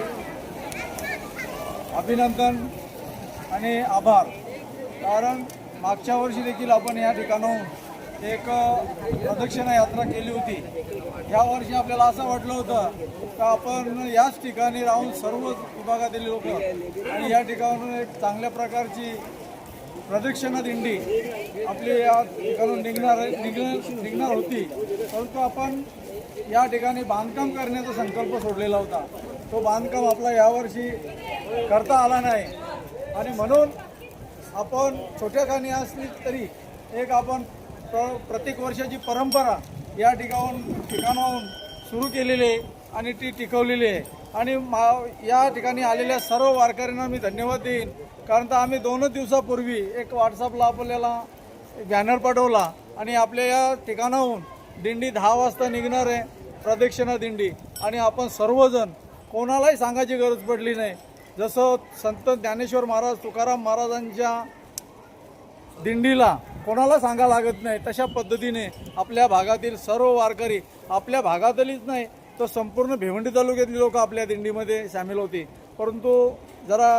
अभिनंदन आणि आभार. कारण मागच्या वर्षी देखील आपण या ठिकाणाहून एक प्रदक्षिणा यात्रा केली होती. या वर्षी आपल्याला असं वाटलं होतं का आपण याच ठिकाणी राहून सर्व विभागातील लोक आणि या ठिकाणाहून एक चांगल्या प्रकारची प्रदक्षिणा दिंडी आपली या ठिकाणून निघणार होती. परंतु आपण या ठिकाणी बांधकाम करण्याचा संकल्प सोडलेला होता. तो बांधकाम आपला यावर्षी करता आला नाही आणि म्हणून आपण छोट्या खाणी असली तरी एक आपण प्रत्येक वर्षाची परंपरा या ठिकाणाहून सुरू केलेली आहे आणि ती टिकवलेली आहे. आणि या ठिकाणी आलेल्या सर्व वारकऱ्यांना मी धन्यवाद देईन. कारण तर आम्ही 2 दिवसापूर्वी एक व्हॉट्सअपला आपल्याला बॅनर पाठवला आणि आपल्या या ठिकाणाहून दिंडी 10 वाजता निघणार आहे, प्रदक्षिणा दिंडी. आणि आपण सर्वजण कोणालाही सांगायची गरज पडली नाही. जसं संत ज्ञानेश्वर महाराज तुकाराम महाराजांच्या दिंडीला कोणाला सांगा लागत नाही, तशा पद्धतीने आपल्या भागातील सर्व वारकरी, आपल्या भागातलीच नाही तर संपूर्ण भिवंडी तालुक्यातली लोक आपल्या दिंडीमध्ये सामील होती. परंतु जरा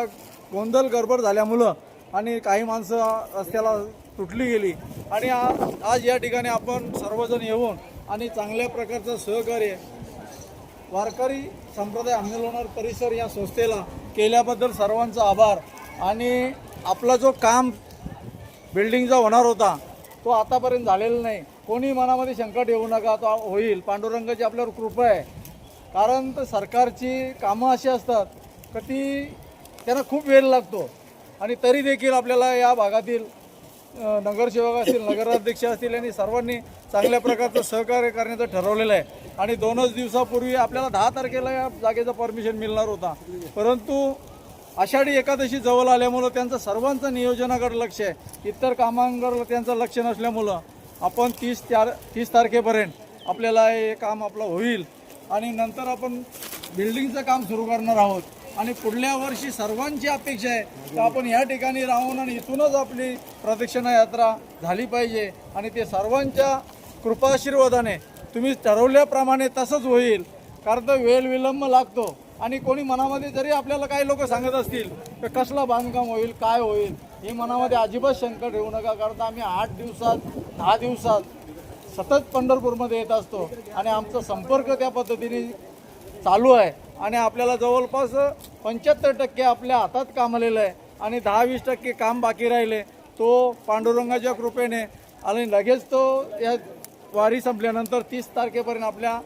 गोंधळ गडबड झाल्यामुळं आणि काही माणसं रस्त्याला तुटली गेली आणि आज या ठिकाणी आपण सर्वजण येऊन आणि चांगल्या प्रकारचं सहकार्य वारकरी संप्रदाय आंदोलनार परिसर या संस्थेला केल्याबद्दल सर्वांचा आभार. आणि आपला जो काम बिल्डिंगचा होणार होता तो आतापर्यंत झालेला नाही. कोणी मनामध्ये शंका ठेवू नका, तो होईल. पांडुरंगाची आपल्यावर कृपा आहे. कारण तर सरकारची कामं अशी असतात की ती त्यांना खूप वेळ लागतो आणि तरी देखील आपल्याला या भागातील नगरसेवक असतील, नगराध्यक्ष असतील यांनी सर्वांनी चांगल्या प्रकारचं सहकार्य करण्याचं ठरवलेलं आहे. आणि 2च दिवसापूर्वी आपल्याला 10 तारखेला या जागेचं परमिशन मिळणार होता. परंतु आषाढी एकादशी जवळ आल्यामुळं त्यांचं सर्वांचं नियोजनाकडे लक्ष आहे, इतर कामांकडे त्यांचं लक्ष नसल्यामुळं आपण 30 तारखेपर्यंत आपल्याला हे काम आपलं होईल आणि नंतर आपण बिल्डिंगचं काम सुरू करणार आहोत. आणि पुढल्या वर्षी सर्वांची अपेक्षा आहे की आपण या ठिकाणी राहून आणि इथूनच आपली प्रदक्षिणा यात्रा झाली पाहिजे. आणि ते सर्वांच्या कृपाशीर्वादाने तुम्ही ठरवल्याप्रमाणे तसंच होईल. कारण तर वेळ विलंब लागतो आणि कोणी मनामध्ये जरी आपल्याला काही लोक सांगत असतील की कसला बांधकाम होईल, काय होईल, ही मनामध्ये अजिबात शंका ठेवू नका. कारण आम्ही 8 दिवसात 10 दिवसात सतत पंढरपूरमध्ये येत असतो आणि आमचा संपर्क त्या पद्धतीने चालू आहे. आणि आपल्याला जवळपास 75% आपल्या हातात काम आलेलं आहे आणि 10-20% काम बाकी राहिले. तो पांडुरंगाच्या कृपेने आणि लगेच तो या वारी संपल्यानंतर 30 तारखेपर्यंत आपल्या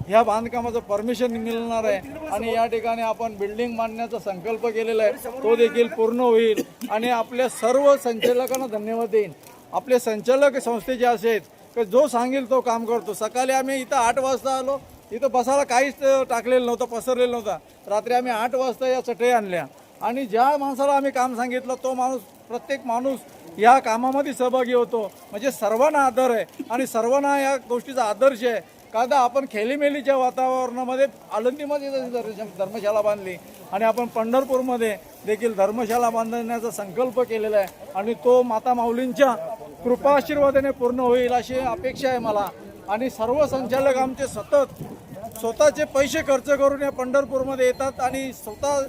ह्या बांधकामाचं परमिशन मिळणार आहे. आणि या ठिकाणी आपण बिल्डिंग बांधण्याचा संकल्प केलेला आहे, तो देखील पूर्ण होईल. आणि आपल्या सर्व संचालकांना धन्यवाद देईन. आपले संचालक संस्थेचे असे आहेत की जो सांगेल तो काम करतो. सकाळी आम्ही इथं 8 वाजता आलो, इथं बसायला काहीच टाकलेलं नव्हतं, पसरलेलं नव्हतं. रात्री आम्ही 8 वाजता या चटई आणल्या आणि ज्या माणसाला आम्ही काम सांगितलं तो माणूस, प्रत्येक माणूस या कामामध्ये सहभागी होतो. म्हणजे सर्वांना आदर आहे आणि सर्वांना या गोष्टीचा आदर्श आहे. कारण आपण खेलीमेलीच्या वातावरणामध्ये आळंदीमध्ये धर्मशाला बांधली आणि आपण पंढरपूरमध्ये देखील धर्मशाला बांधण्याचा संकल्प केलेला आहे. आणि तो माता माऊलींच्या कृपा आशीर्वादाने पूर्ण होईल अशी अपेक्षा आहे मला. आणि सर्व संचालक आमचे स्वतःचे पैसे खर्च करून या पंढरपूरमध्ये येतात आणि स्वतः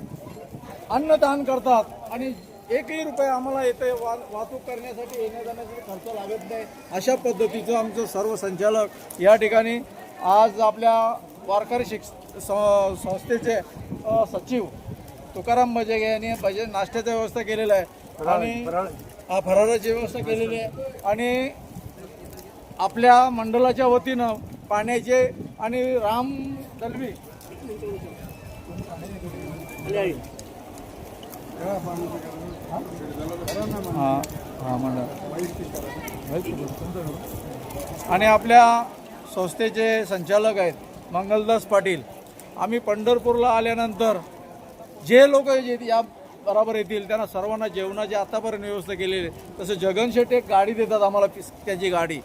अन्नदान करतात आणि 1ही रुपया आम्हाला येते वाहतूक करण्यासाठी, येण्या जाण्यासाठी खर्च लागत नाही. अशा पद्धतीचं आमचं सर्व संचालक या ठिकाणी आज आपल्या वारकरी संस्थेचे सचिव तुकाराम बजेगे यांनी नाश्त्याची व्यवस्था केलेली आहे आणि फराळाची व्यवस्था केलेली आहे. आणि आपल्या मंडळाच्या वतीनं पाण्याचे आणि राम दलवी आणि आपल्या संस्थेचे संचालक आहेत मंगलदास पाटील. आम्ही पंढरपूरला आल्यानंतर जे लोक या बरोबर येतील त्यांना सर्वांना जेवणाची आतापर्यंत व्यवस्था केलेली आहे. तसं जगन शेट्टी एक गाडी देतात आम्हाला, त्याची गाडी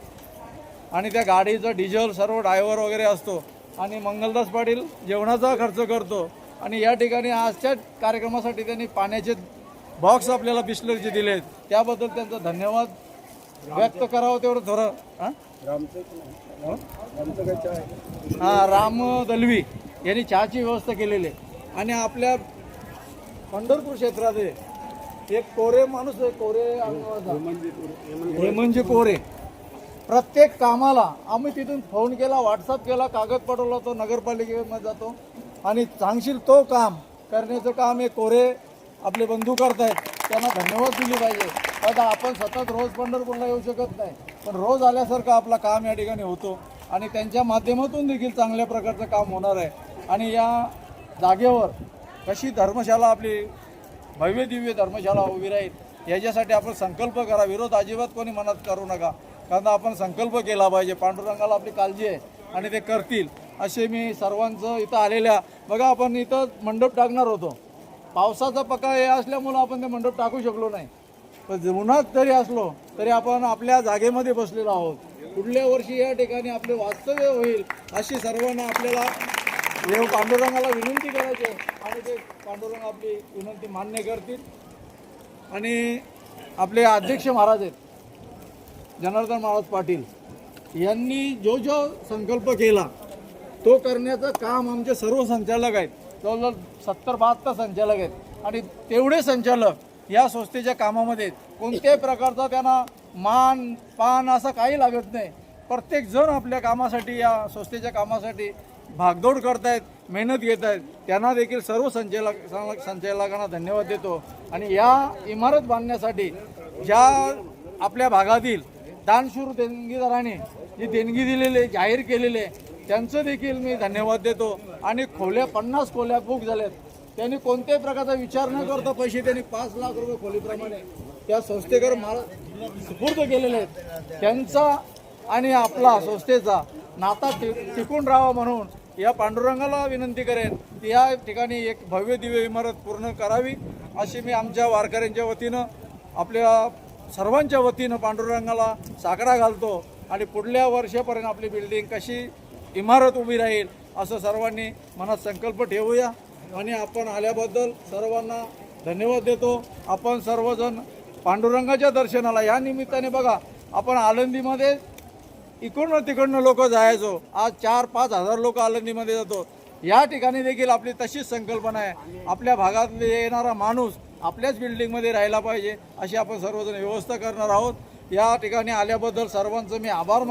आणि त्या गाडीचं डिझेल सर्व ड्रायव्हर वगैरे असतो. आणि मंगलदास पाटील जेवणाचा खर्च करतो. आणि या ठिकाणी आजच्या कार्यक्रमासाठी त्यांनी पाण्याचे बॉक्स आपल्याला बिस्लरीचे दिलेत त्याबद्दल त्यांचा धन्यवाद व्यक्त करावं तेवढं थोडं. हां राम दलवी यांनी चहाची व्यवस्था केलेली आहे. आणि आपल्या पंढरपूर क्षेत्रात एक कोरे माणूस आहे, कोरे हेमंतजी कोरे. प्रत्येक कामाला आम्ही तिथून फोन केला, व्हॉट्सअप केला, कागद पाठवला, तो नगरपालिकेमध्ये जातो आणि चांगशील तो काम करण्याचं काम हे कोरे आपले बंधू करतायत. त्यांना धन्यवाद दिले पाहिजे. आता आपण सतत रोज पंढरपूरला येऊ शकत नाही, पण रोज आल्यासारखं आपलं काम या ठिकाणी होतो आणि त्यांच्या माध्यमातून देखील चांगल्या प्रकारचं काम होणार आहे. आणि या जागेवर कशी धर्मशाला आपली भव्य दिव्य धर्मशाला उभी राहील याच्यासाठी आपण संकल्प करा. विरोध अजिबात कोणी मनात करू नका, कारण आपण संकल्प केला पाहिजे. पांडुरंगाला आपली काळजी आहे आणि ते करतील असे मी सर्वांचं इथं आलेल्या. बघा आपण इथं मंडप टाकणार होतो, पावसाचा पका हे असल्यामुळं आपण ते मंडप टाकू शकलो नाही, पण उन्हात जरी असलो तरी आपण आपल्या जागेमध्ये बसलेलो आहोत. पुढल्या वर्षी या ठिकाणी आपले वास्तव्य होईल अशी सर्वांना आपल्याला देव पांडुरंगाला विनंती करायची आहे आणि ते पांडुरंग आपली विनंती मान्य करतील. आणि आपले अध्यक्ष महाराज आहेत जनार्दन महाराज पाटील यांनी जो संकल्प केला तो करण्याचं काम आमचे सर्व संचालक आहेत, जवळजवळ 70-72 संचालक आहेत. आणि तेवढे संचालक या संस्थेच्या कामामध्ये कोणत्याही प्रकारचा त्यांना मान पान असं काही लागत नाही. प्रत्येक जण आपल्या कामासाठी या संस्थेच्या कामासाठी भागदौड करतायत, मेहनत घेत आहेत. त्यांना देखील सर्व संचालकांना धन्यवाद देतो. आणि या इमारत बांधण्यासाठी ज्या आपल्या भागातील दानशूर देणगीदारांनी जी देणगी दिलेली जाहीर केलेले त्यांचं देखील मी धन्यवाद देतो. आणि खोल्या 50 खोल्या बुक झाल्यात. त्यांनी कोणत्याही प्रकारचा विचार न करता पैसे त्यांनी 5 लाख रुपये खोलीप्रमाणे त्या संस्थेकर सुपूर्द केलेले आहेत. त्यांचा आणि आपला संस्थेचा नाता टिकून राहावा म्हणून या पांडुरंगाला विनंती करेन की या ठिकाणी एक भव्य दिव्य इमारत पूर्ण करावी अशी मी आमच्या वारकऱ्यांच्या वतीनं आपल्या सर्वांच्या वतीनं पांडुरंगाला साकडा घालतो. आणि पुढल्या वर्षापर्यंत आपली बिल्डिंग कशी इमारत उभी राहील असं सर्वांनी मनात संकल्प ठेवूया. आणि आपण आल्याबद्दल सर्वांना धन्यवाद देतो. आपण सर्वजण पांडुरंगाच्या दर्शनाला या निमित्ताने बघा आपण आळंदीमध्ये इकडनं तिकडनं लोक जायचो, आज 4-5 हजार लोक आळंदीमध्ये जातो. या ठिकाणी देखील आपली तशीच संकल्पना आहे, आपल्या भागात येणारा माणूस आपल्याच बिल्डिंगमध्ये राहायला पाहिजे अशी आपण सर्वजण व्यवस्था करणार आहोत. या ठिकाणी आल्याबद्दल सर्वांचं मी आभार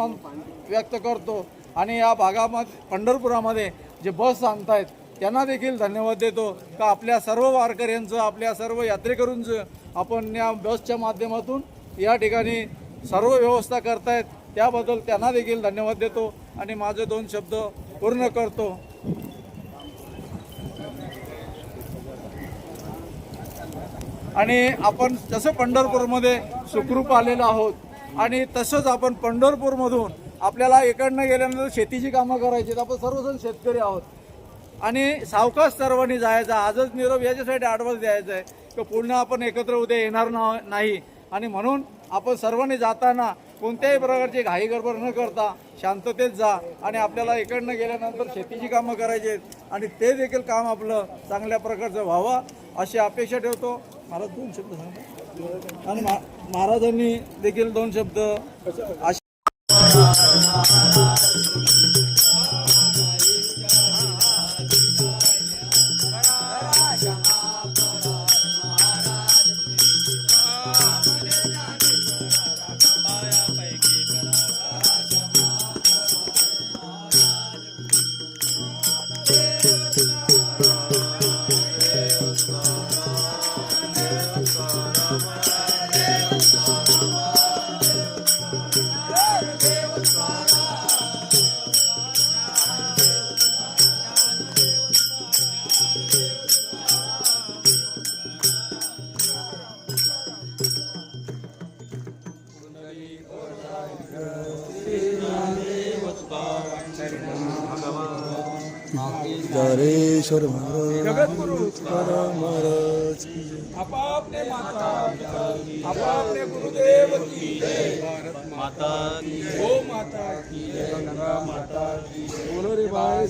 व्यक्त करतो. आणि या भागामध्ये पंढरपुरामध्ये जे बस आणतायत त्यांना देखील धन्यवाद देतो का आपल्या सर्व वारकऱ्यांचं आपल्या सर्व यात्रेकरूंचं आपण या बसच्या माध्यमातून या ठिकाणी सर्व व्यवस्था करतायत त्याबद्दल त्यांना देखील धन्यवाद देतो. आणि माझे 2 शब्द पूर्ण करतो. आणि आपण जसं पंढरपूरमध्ये सुखरूप आलेलो आहोत आणि तसंच आपण पंढरपूरमधून आपल्याला इकडनं गेल्यानंतर शेतीची कामं करायची. आपण सर्वजण शेतकरी आहोत आणि सावकाश सर्वांनी जायचं. आजच निरोप याच्यासाठी ॲडव्हान्स द्यायचा आहे की पुन्हा आपण एकत्र उद्या येणार नाही. आणि म्हणून आपण सर्वांनी जाताना कोणत्याही प्रकारची घाई गडबड न करता शांततेत जा. आणि आपल्याला इकडनं गेल्यानंतर शेतीची कामं करायची आहेत आणि ते देखील काम आपलं चांगल्या प्रकारचं व्हावं अशी अपेक्षा ठेवतो. मला 2 शब्द सांगा. आणि महाराजांनी देखील 2 शब्द जगेश्वर महाराज आपापले माता आपापले गुरुदेव की जय. भारत माता की गो माता की गंगा माता की बोलो रे भाई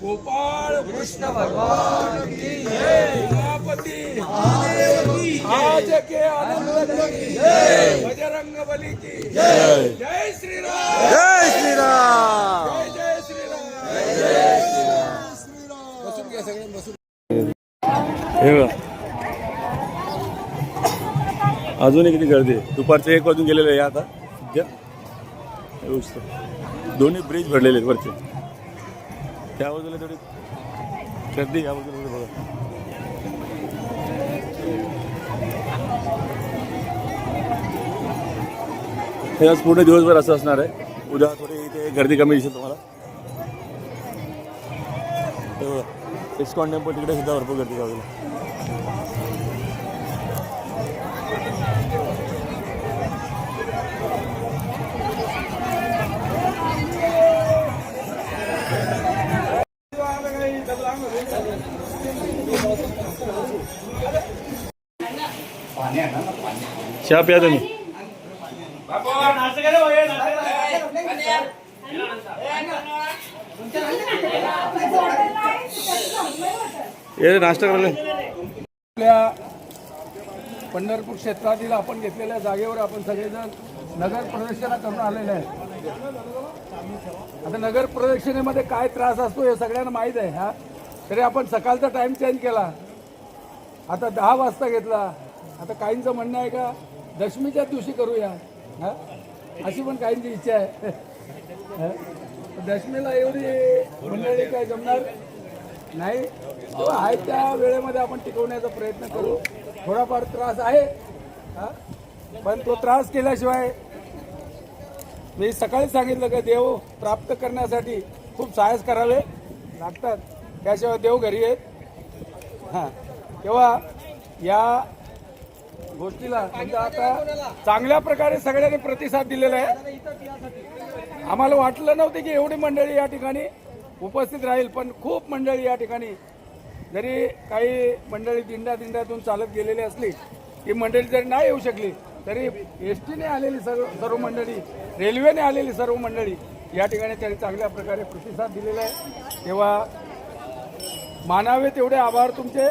गोपाळ कृष्ण भगवान की जय. उमापती के आनंद की जय, बजरंग बली की जय, जय श्रीराम, जय श्रीराम, जय श्रीराम, जय श्रीराम. बसून घ्या सगळे बसून. हे बघा. अजूनही किती गर्दी आहे. दुपारचे 1 वाजून गेलेले आहे आता सध्या. हे गोष्ट दोन्ही ब्रिज भरलेले आहेत वरचे. त्या बाजूला थोडी गर्दी, या बाजूला थोडी बघा. हे आज पूर्ण दिवसभर असं असणार आहे. उद्या थोडी इथे गर्दी कमी दिसेल तुम्हाला. हे बघा, इस्कॉन टेम्पल तिकडे सुद्धा भरपूर गर्दी बाजूला. चहा प्या तुम्ही. ये नाश्ता करायला. आपल्या पंढरपूर क्षेत्रातील आपण घेतलेल्या जागेवर आपण सगळेजण नगर प्रदक्षिणा करून आलेले आहे. आता नगर प्रदक्षिणेमध्ये काय त्रास असतो हे सगळ्यांना माहीत आहे. हा तरी आपण सकाळचा टाइम चेंज केला, आता 10 वाजता घेतला. आता काहींचं म्हणणं आहे का दशमीच्याच दिवशी करूया, हा अशी पण काहींची इच्छा आहे. दशमीला एवढी मंडळी काय जमणार नाही. तो आहे त्या वेळेमध्ये आपण टिकवण्याचा प्रयत्न करू. थोडाफार त्रास आहे, हा पण तो त्रास केल्याशिवाय मी सकाळी सांगितलं की देव प्राप्त करण्यासाठी खूप साहस करावे लागतात, त्याशिवाय देव घरी येत. हां तेव्हा या गोष्टीला म्हणजे आता चांगल्या प्रकारे सगळ्यांनी प्रतिसाद दिलेला आहे. आम्हाला वाटलं नव्हतं की एवढी मंडळी या ठिकाणी उपस्थित राहील, पण खूप मंडळी या ठिकाणी, जरी काही मंडळी दिंड्यातून चालत गेलेली असली, ती मंडळी जरी नाही येऊ शकली तरी एसटीने आलेली सर्व मंडळी, रेल्वेने आलेली सर्व मंडळी या ठिकाणी त्यांनी चांगल्या प्रकारे प्रतिसाद दिलेला आहे. तेव्हा मानावे तेवढे आभार तुमचे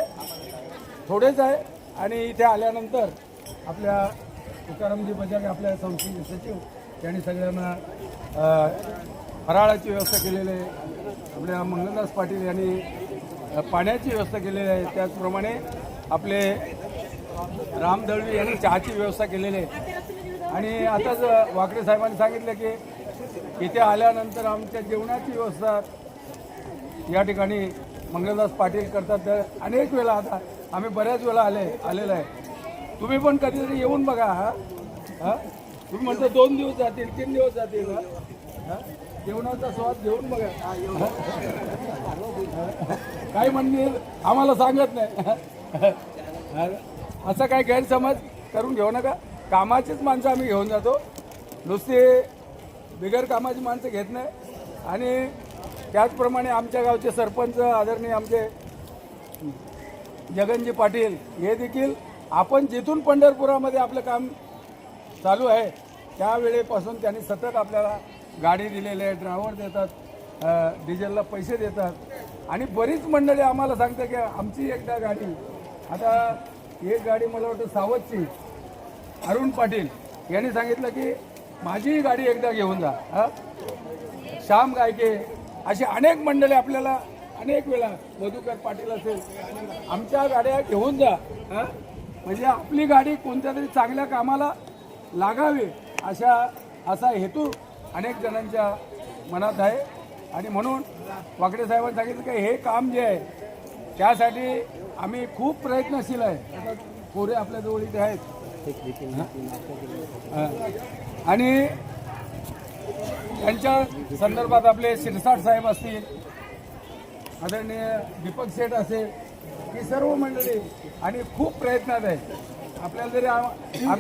थोडेच आहे. आणि इथे आल्यानंतर आपल्या तुकारामजी बजाज आपल्या संस्थेचे सचिव यांनी सगळ्यांना फराळाची व्यवस्था केलेली आहे. आपल्या मंगलदास पाटील यांनी पाण्याची व्यवस्था केलेली आहे. त्याचप्रमाणे आपले राम दळवी यांनी चहाची व्यवस्था केलेली आहे. आणि आताच वाकडे साहेबांनी सांगितलं की इथे आल्यानंतर आमच्या जेवणाची व्यवस्था या ठिकाणी मंगलदास पाटील करतात. तर अनेक वेळा आता आम्ही बऱ्याच वेळा आलेलो आहे. तुम्ही पण कधीतरी येऊन बघा. हा तुम्ही म्हणता 2 दिवस जातील, 3 दिवस जातील, जेवणाचा स्वाद घेऊन बघा. काही म्हणतील आम्हाला सांगत नाही, असं काही गैरसमज करून घेऊ नका. कामाचीच माणसं आम्ही घेऊन जातो, नुसते बिगर कामाची माणसं घेत नाही. आणि त्याचप्रमाणे आमच्या गावचे सरपंच आदरणीय आमचे जगनजी पाटील हे देखील, आपण जिथून पंढरपुरामध्ये आपलं काम चालू आहे त्यावेळेपासून त्यांनी सतत आपल्याला गाडी दिलेली आहे, ड्रायव्हर देतात, डिझेलला पैसे देतात. आणि बरीच मंडळी आम्हाला सांगतात की आमची एकदा गाडी, आता एक गाडी मला वाटतं सावतची अरुण पाटील यांनी सांगितलं की माझी गाडी एकदा घेऊन जा. श्याम गायके अशी अनेक मंडळी आपल्याला अनेक वेळा, मधुकर पाटील असेल, आमच्या गाड्या घेऊन जा. म्हणजे आपली गाडी कोणत्या तरी चांगल्या कामाला लागावी असा हेतू अनेक जणांच्या मनात आहे. आणि म्हणून वाकडे साहेबांनी सांगितलं की हे काम जे आहे त्यासाठी आम्ही खूप प्रयत्नशील आहे. आता पोरे आपल्याजवळ इथे आहेत. आणि त्यांच्या संदर्भात आपले शिरसाट साहेब असतील, आदरणीय दीपक शेठ असेल, ही सर्व मंडळी आणि खूप प्रयत्नात आहे. आपल्याला जरी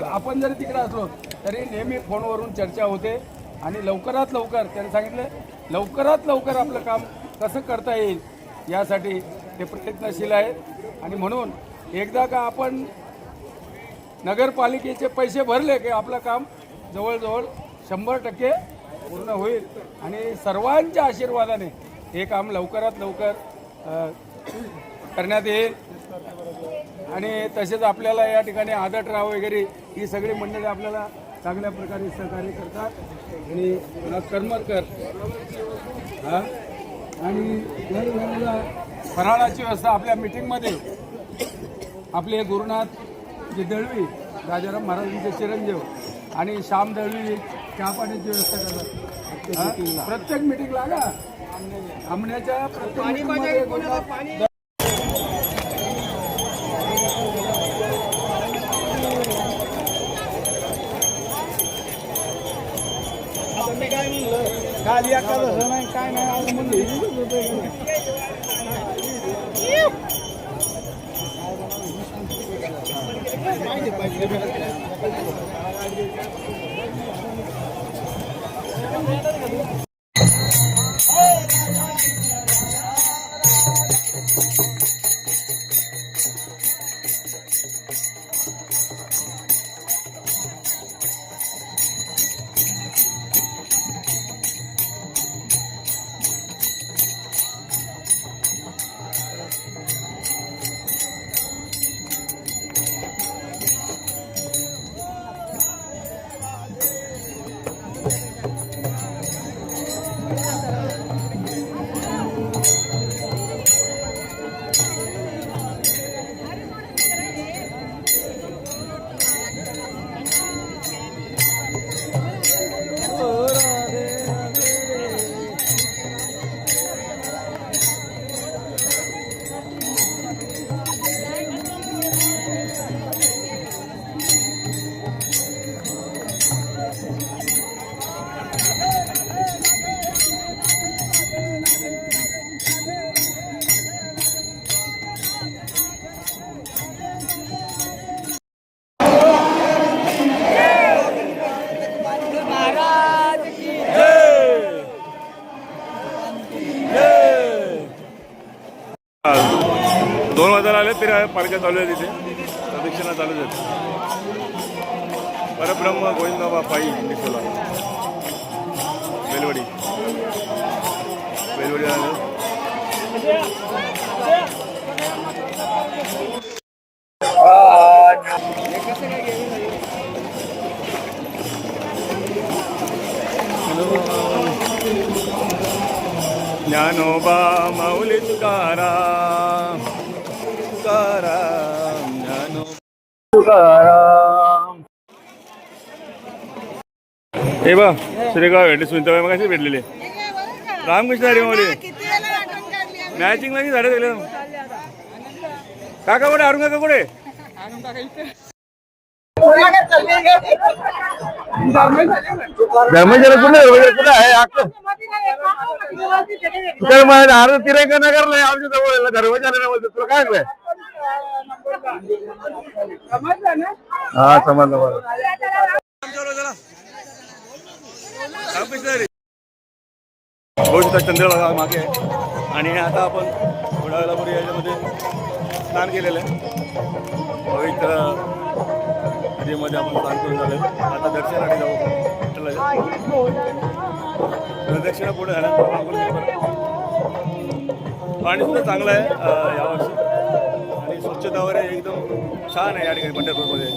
आपण जरी तिकडे असलो तरी नेहमी फोनवरून चर्चा होते. आणि लवकरात लवकर त्यांनी सांगितलं लवकरात लवकर आपलं काम कसं करता येईल यासाठी ते प्रयत्नशील आहेत. आणि म्हणून एकदा का आपण नगरपालिकेचे पैसे भरले की आपलं काम जवळजवळ 100% पूर्ण होईल. आणि सर्वांच्या आशीर्वादाने हे काम लवकरात लवकर करण्यात येईल. आणि तसेच आपल्याला या ठिकाणी आदतराव वगैरे ही सगळी मंडळी आपल्याला चांगल्या प्रकारे सहकार्य करतात आणि करमरकर हा आणि दर वेळेला फराळाची व्यवस्था आपल्या मिटिंगमध्ये आपले गुरुनाथ जे दळवी राजाराम महाराजांचे चिरंजीव आणि श्याम दळवी चहा पाण्याची व्यवस्था करतात. प्रत्येक मिटिंग लागा आमण्याच्या प्रत्येक meetingमध्ये गुरुनाथ खाली एखादं नाही काय नाही आज म्हणजे दोन वाजायला आले तरी पालख्या चालू आहे तिथे प्रदक्षिणा चालूच आहेत. परब्रह्म गोविंदाबा पायी निघाला बेलवडी बेलवडी आलं. ज्ञानोबा माऊली तुकाराम तुकाराम ज्ञानोबा तुकाराम. हे बा श्रीगाव भेटले सुनीताबाई मग भेटलेले रामकृष्ण हरी माऊली मॅचिंग नाही झाडे दिले. काका कुठे अरुण काका कुठे धर्मशाला कुठे कुठे आहे अर्ध तिरंगा नगर नाही आमच्या जवळ धर्मशाला बोलतो तुला काय काय हा समजलं बरं. चंद्रभागा मागे आहे आणि आता आपण थोड्या वेळापूर्वी याच्यामध्ये स्नान केलेलं आहे. पवित्र नदीमध्ये आपण स्नान करून झालं. आता दर्शनासाठी जाऊ. प्रदक्षिणा पुढे झाल्यानंतर पाणी सुद्धा चांगलं आहे यावर्षी आणि स्वच्छता वगैरे एकदम छान आहे या ठिकाणी पंढरपूरमध्ये.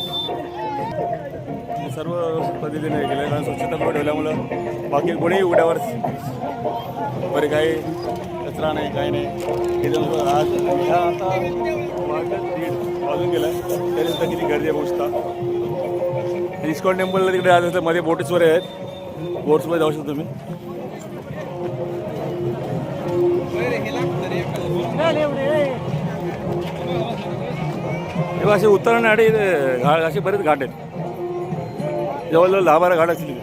सर्व व्यवस्थित पद्धतीने हे केलं आहे कारण स्वच्छता पुढे ठेवल्यामुळं बाकी कोणीही उड्यावर बरे काही कचरा नाही काही नाही. आज ह्या आता वाजून गेला आहे त्याच्यानंतर किती गर्दी आहे पोचता. इस्कॉन टेम्पलला तिकडे आज मध्ये बोटीस वगैरे आहेत बोट्समध्ये जाऊ शकतो तुम्ही. तेव्हा असे उतरण्यासाठी घाट असे बरेच घाट आहेत. जवळजवळ 10-12 घाट असतील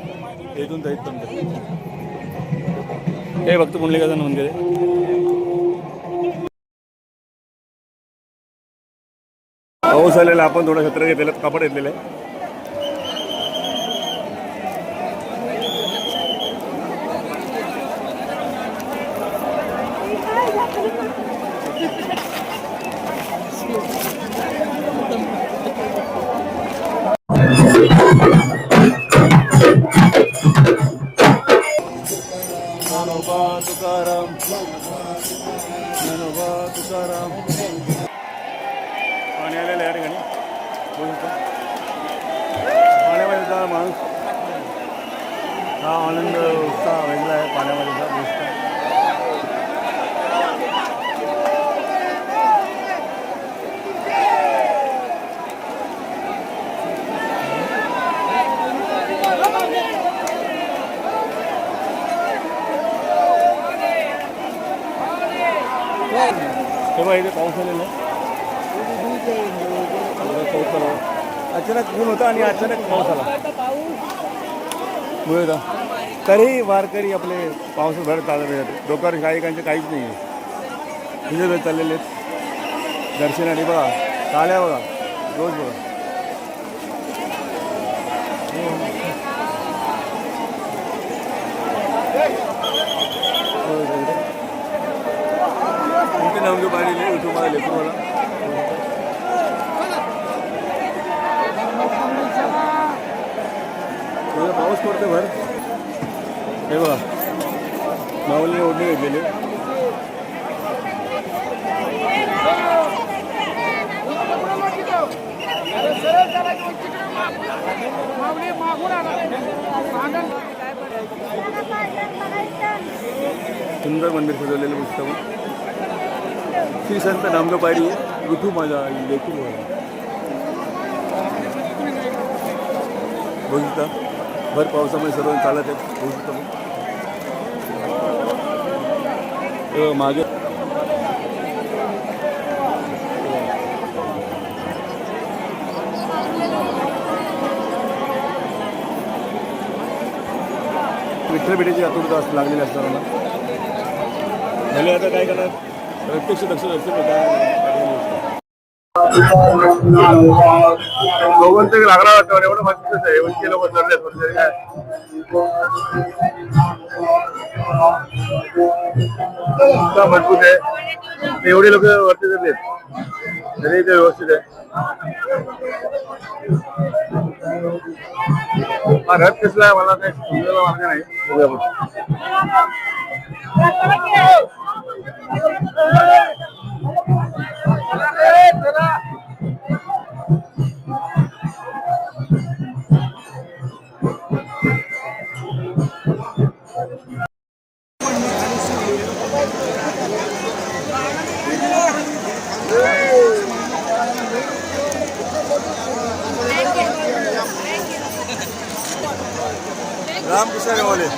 इथून तर इथपर्यंत. हे भक्त पुंडलिकाचं मंदिर आहे. पाऊस आलेला आपण थोडं छत्र घेतलेलं कापड घेतलेलं आहे. तुकाराम ज्ञानोबा तुकाराम पाणी आलेलं आहे. पाण्यामध्ये माणूस हा आनंद उत्साह वेगळा आहे पाण्यामध्ये दिसतो. तेव्हा इथे पाऊस आलेला अचानक ऊन होता आणि अचानक पाऊस आला मुळे तरीही वारकरी आपले पावसात भरत चालत डोक्यावर काहीकांचे काहीच नाही आहे तिथे चाललेले आहेत दर्शनाने बघा टाळ्या बघा रोज बघा इथे नाव पाहिलेले तुम्हाला लेकरूला पाऊस पडते भर हे बघा माऊलीने ओढणी घेतलेली सुंदर मंदिर सजवलेलं पुस्तक श्री संत नामदेव पायरी विठू माझा लेखू बघितला भर पावसामुळे सर्व चालत आहेत बघितलं मागे विठ्ठल भेटीची आतुरता लागलेली असताना भले आता काय करणार प्रत्यक्ष दर्शन दोघांचे लागणार वाटतं एवढं मजबूत आहे उंची लोक चढलेत म्हणजे काय इतका मजबूत आहे एवढे लोक वरती चढलेत तरी ते व्यवस्थित आहे हा रथ कसला आहे मला काही समजायला मार्ग नाही रामकृष्ण वाले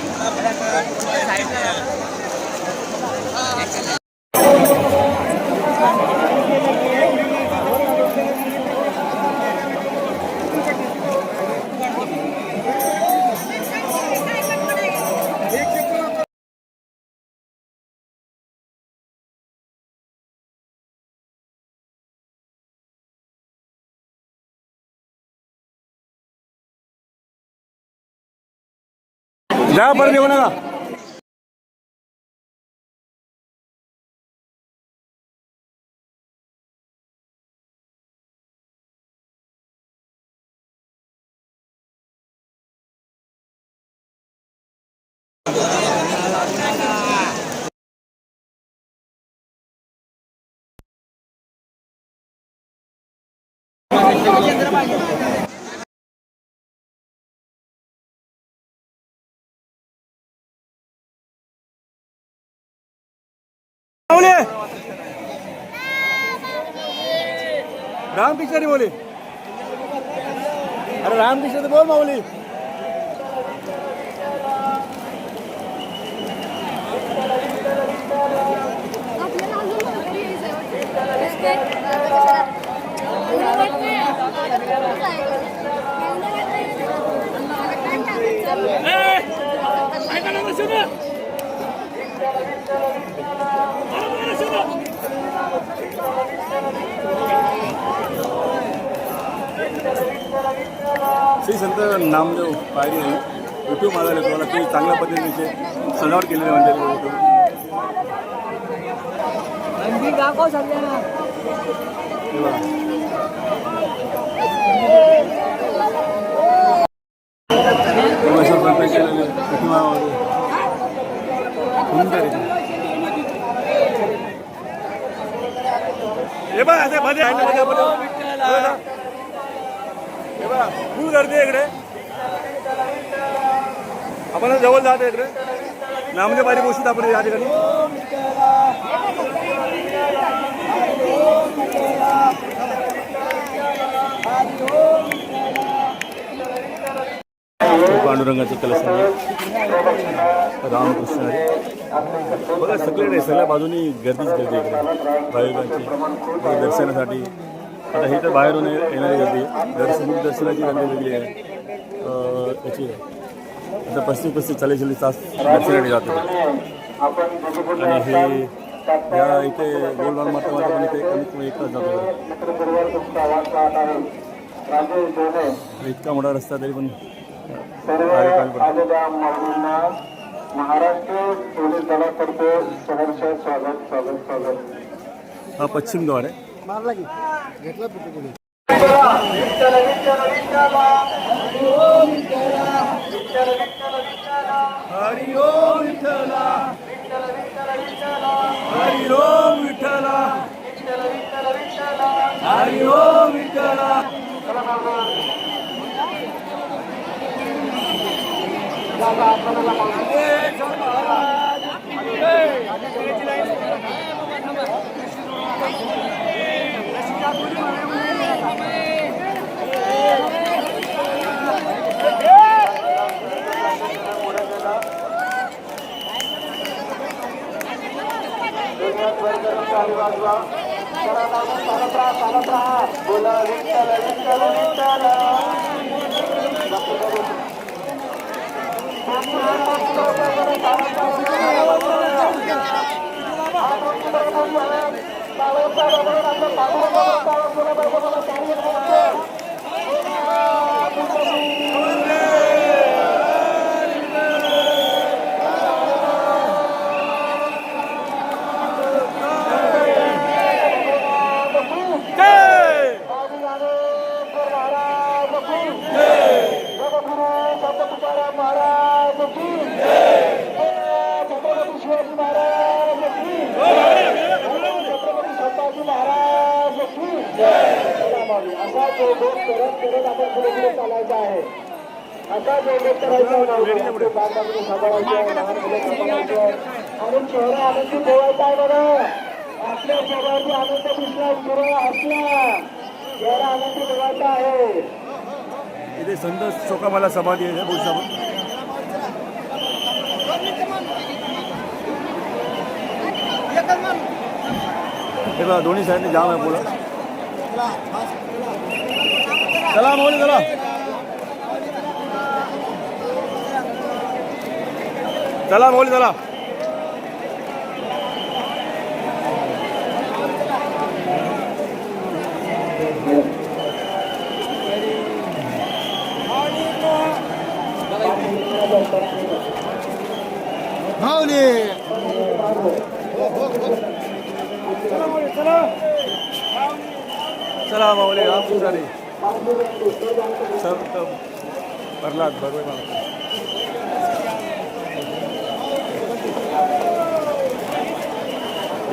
जा परत येऊ नका रामकृष्ण बोले अरे रामकृष्ण बोल माऊली श्री संत नामदेव पायरी विठू माझा लेकराला की चांगल्या पद्धतीने सजावट केलेले मंदिर हे बघ असे मध्ये फुल गर्दी आहे इकडे. आपण जवळ जातो इकडे. नामदेव बारी गोष्टीत आपण या ठिकाणी पांडुरंगाचं कलश रामकृष्ण हरी. बघा सगळीकडे सगळ्या बाजूनी गर्दीच गर्दी इकडे भाविकांची दर्शनासाठी. आता ही तर बाहेरून येणारी गर्दी दर्शनाची गर्दी वेगळी आहे. त्याची आता 35-40 तास दर्शनासाठी जातो. आणि हे या इथे गोलमाल मातामध्ये पण इथे कमीत कमी 1 तास जातो. इतका मोठा रस्ता तरी पण महाराष्ट्र पोलीस दलातर्फे सहर्ष स्वागत स्वागत स्वागत. हा पश्चिम द्वार आहे. बोला विठ्ठल विठ्ठल विठ्ठल. असा जो लोक करत करत आपण पुढे पुढे चालायचा आहे. असा जो लोक करायचा आणि चेहरा आनंदी ठेवायचा आहे बघा. आपल्या चेहऱ्यावरती आनंद दिसला सुरू असला चेहरा आनंदी ठेवायचा आहे. इथे संत चोकामाला समाधी आहे बोलसा. हे बघा दोन्ही साईडने जाम आहे बोला. चला माऊली चला. चला माऊली चला. माऊली चला माऊली रामकृष्ण संत प्रल्हाद बरोबर.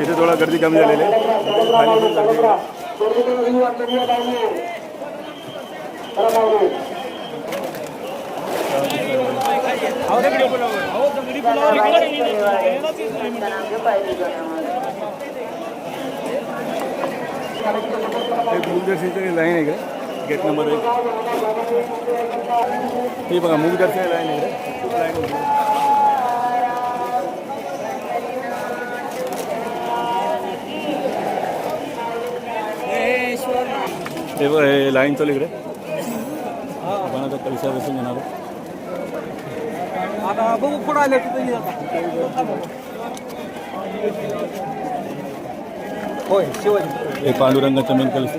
इथे थोडा गर्दी कमी झालेली आहे. मूगदर्शनची लाईन आहे का गेट नंबर 1. ही बघा मूगदर्शनची लाईन आहे खूप लाईन होती. हे बघा हे लाईन चालू इकडे. आपण आता कलशा बसून येणार आता बघू पुढे आले होय शिवाजी. हे पांडुरंगाचं मेन कलश.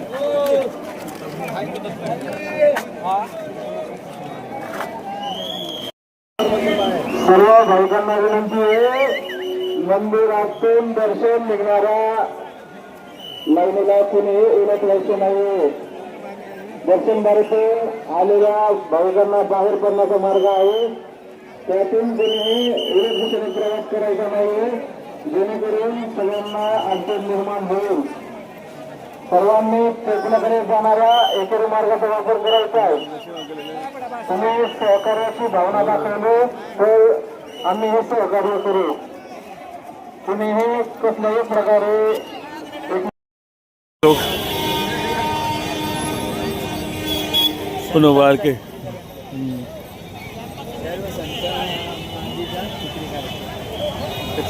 सर्व भाविकांना विनंती आहे मंदिरातून दर्शन निघणाऱ्या लाईनीला कुणी उलट व्हायचे नाही. दर्शन बारीतून आलेल्या भाविकांना बाहेर पडण्याचा मार्ग आहे. त्यातून कुणीही उलट दिशेने प्रवास करायचा नाही जेणेकरून सगळ्यांना अडचण निर्माण होईल. सर्वांनी स्टेशनकडे जाणाऱ्या एकेरी मार्गाचा वापर करायचा आहे. तुम्ही सहकार्याची भावना दाखवली तर आम्ही हे सहकार्य करू. कुणीही कसल्याही प्रकारे पुन्हा बारके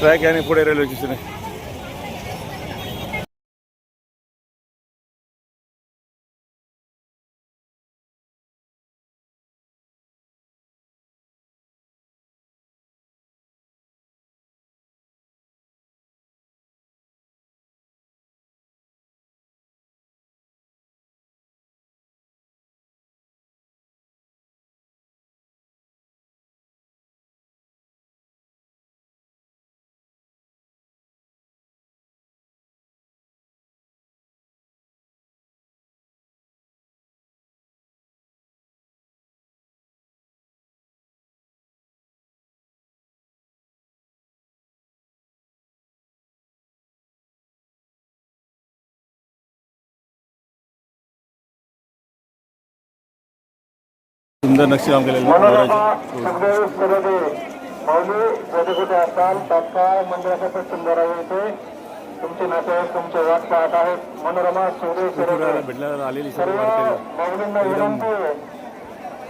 ट्रॅक आहे आणि पुढे रेल्वे स्टेशन आहे. सुंदर नक्षीकाम केलेलं आहे घोड्याचे. सुखदेव सरदे माऊली कुठे कुठे असाल तात्काळ मंदिरासाठी सुंदर आहे इथे. तुमचे नातेवाईक तुमचे वाट पाहत आहेत. मनोरमा सुखदेव सरदे भेटल्याला आलेली सर्व सर्व वारकरी माऊलींना विनंती आहे.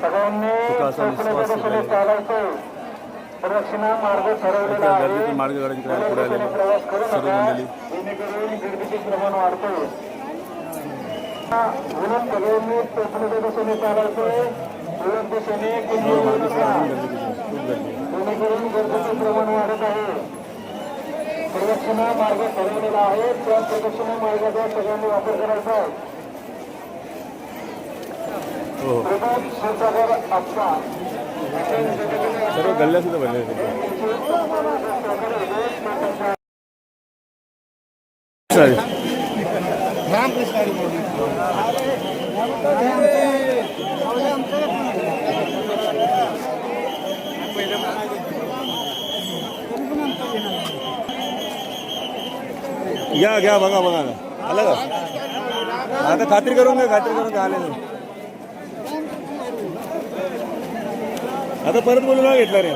सगळ्यांनी सुखा असा विश्वास दिशेने चालायचं. प्रदक्षिणा मार्ग ठरवलेला आहे. गर्दीतून मार्गगाड्यांकडे पुढे आलेले प्रवास करू सर्व नका. मंडळी जेणेकरून गर्दीचे प्रमाण वाढते. विनंती सगळ्यांनी स्टेशनच्या दिशेने चालायचं. विरोध दिशेने कोणी येऊ नका. जेणेकरून गर्दीचे प्रमाण वाढत आहे. प्रदक्षिणा मार्ग ठरवलेला आहे. त्या प्रदक्षिणा मार्गाचा सगळ्यांनी वापर करायचा आहे. हो प्रभात क्षीरसागर आपला सर्व गल्ल्या सुद्धा भरल्या आहेत. चालेल. घ्या घ्या बघा बघा आलं का आता खात्री करून घ्या आले नाही. आता परत बोलून ना घेतला रे.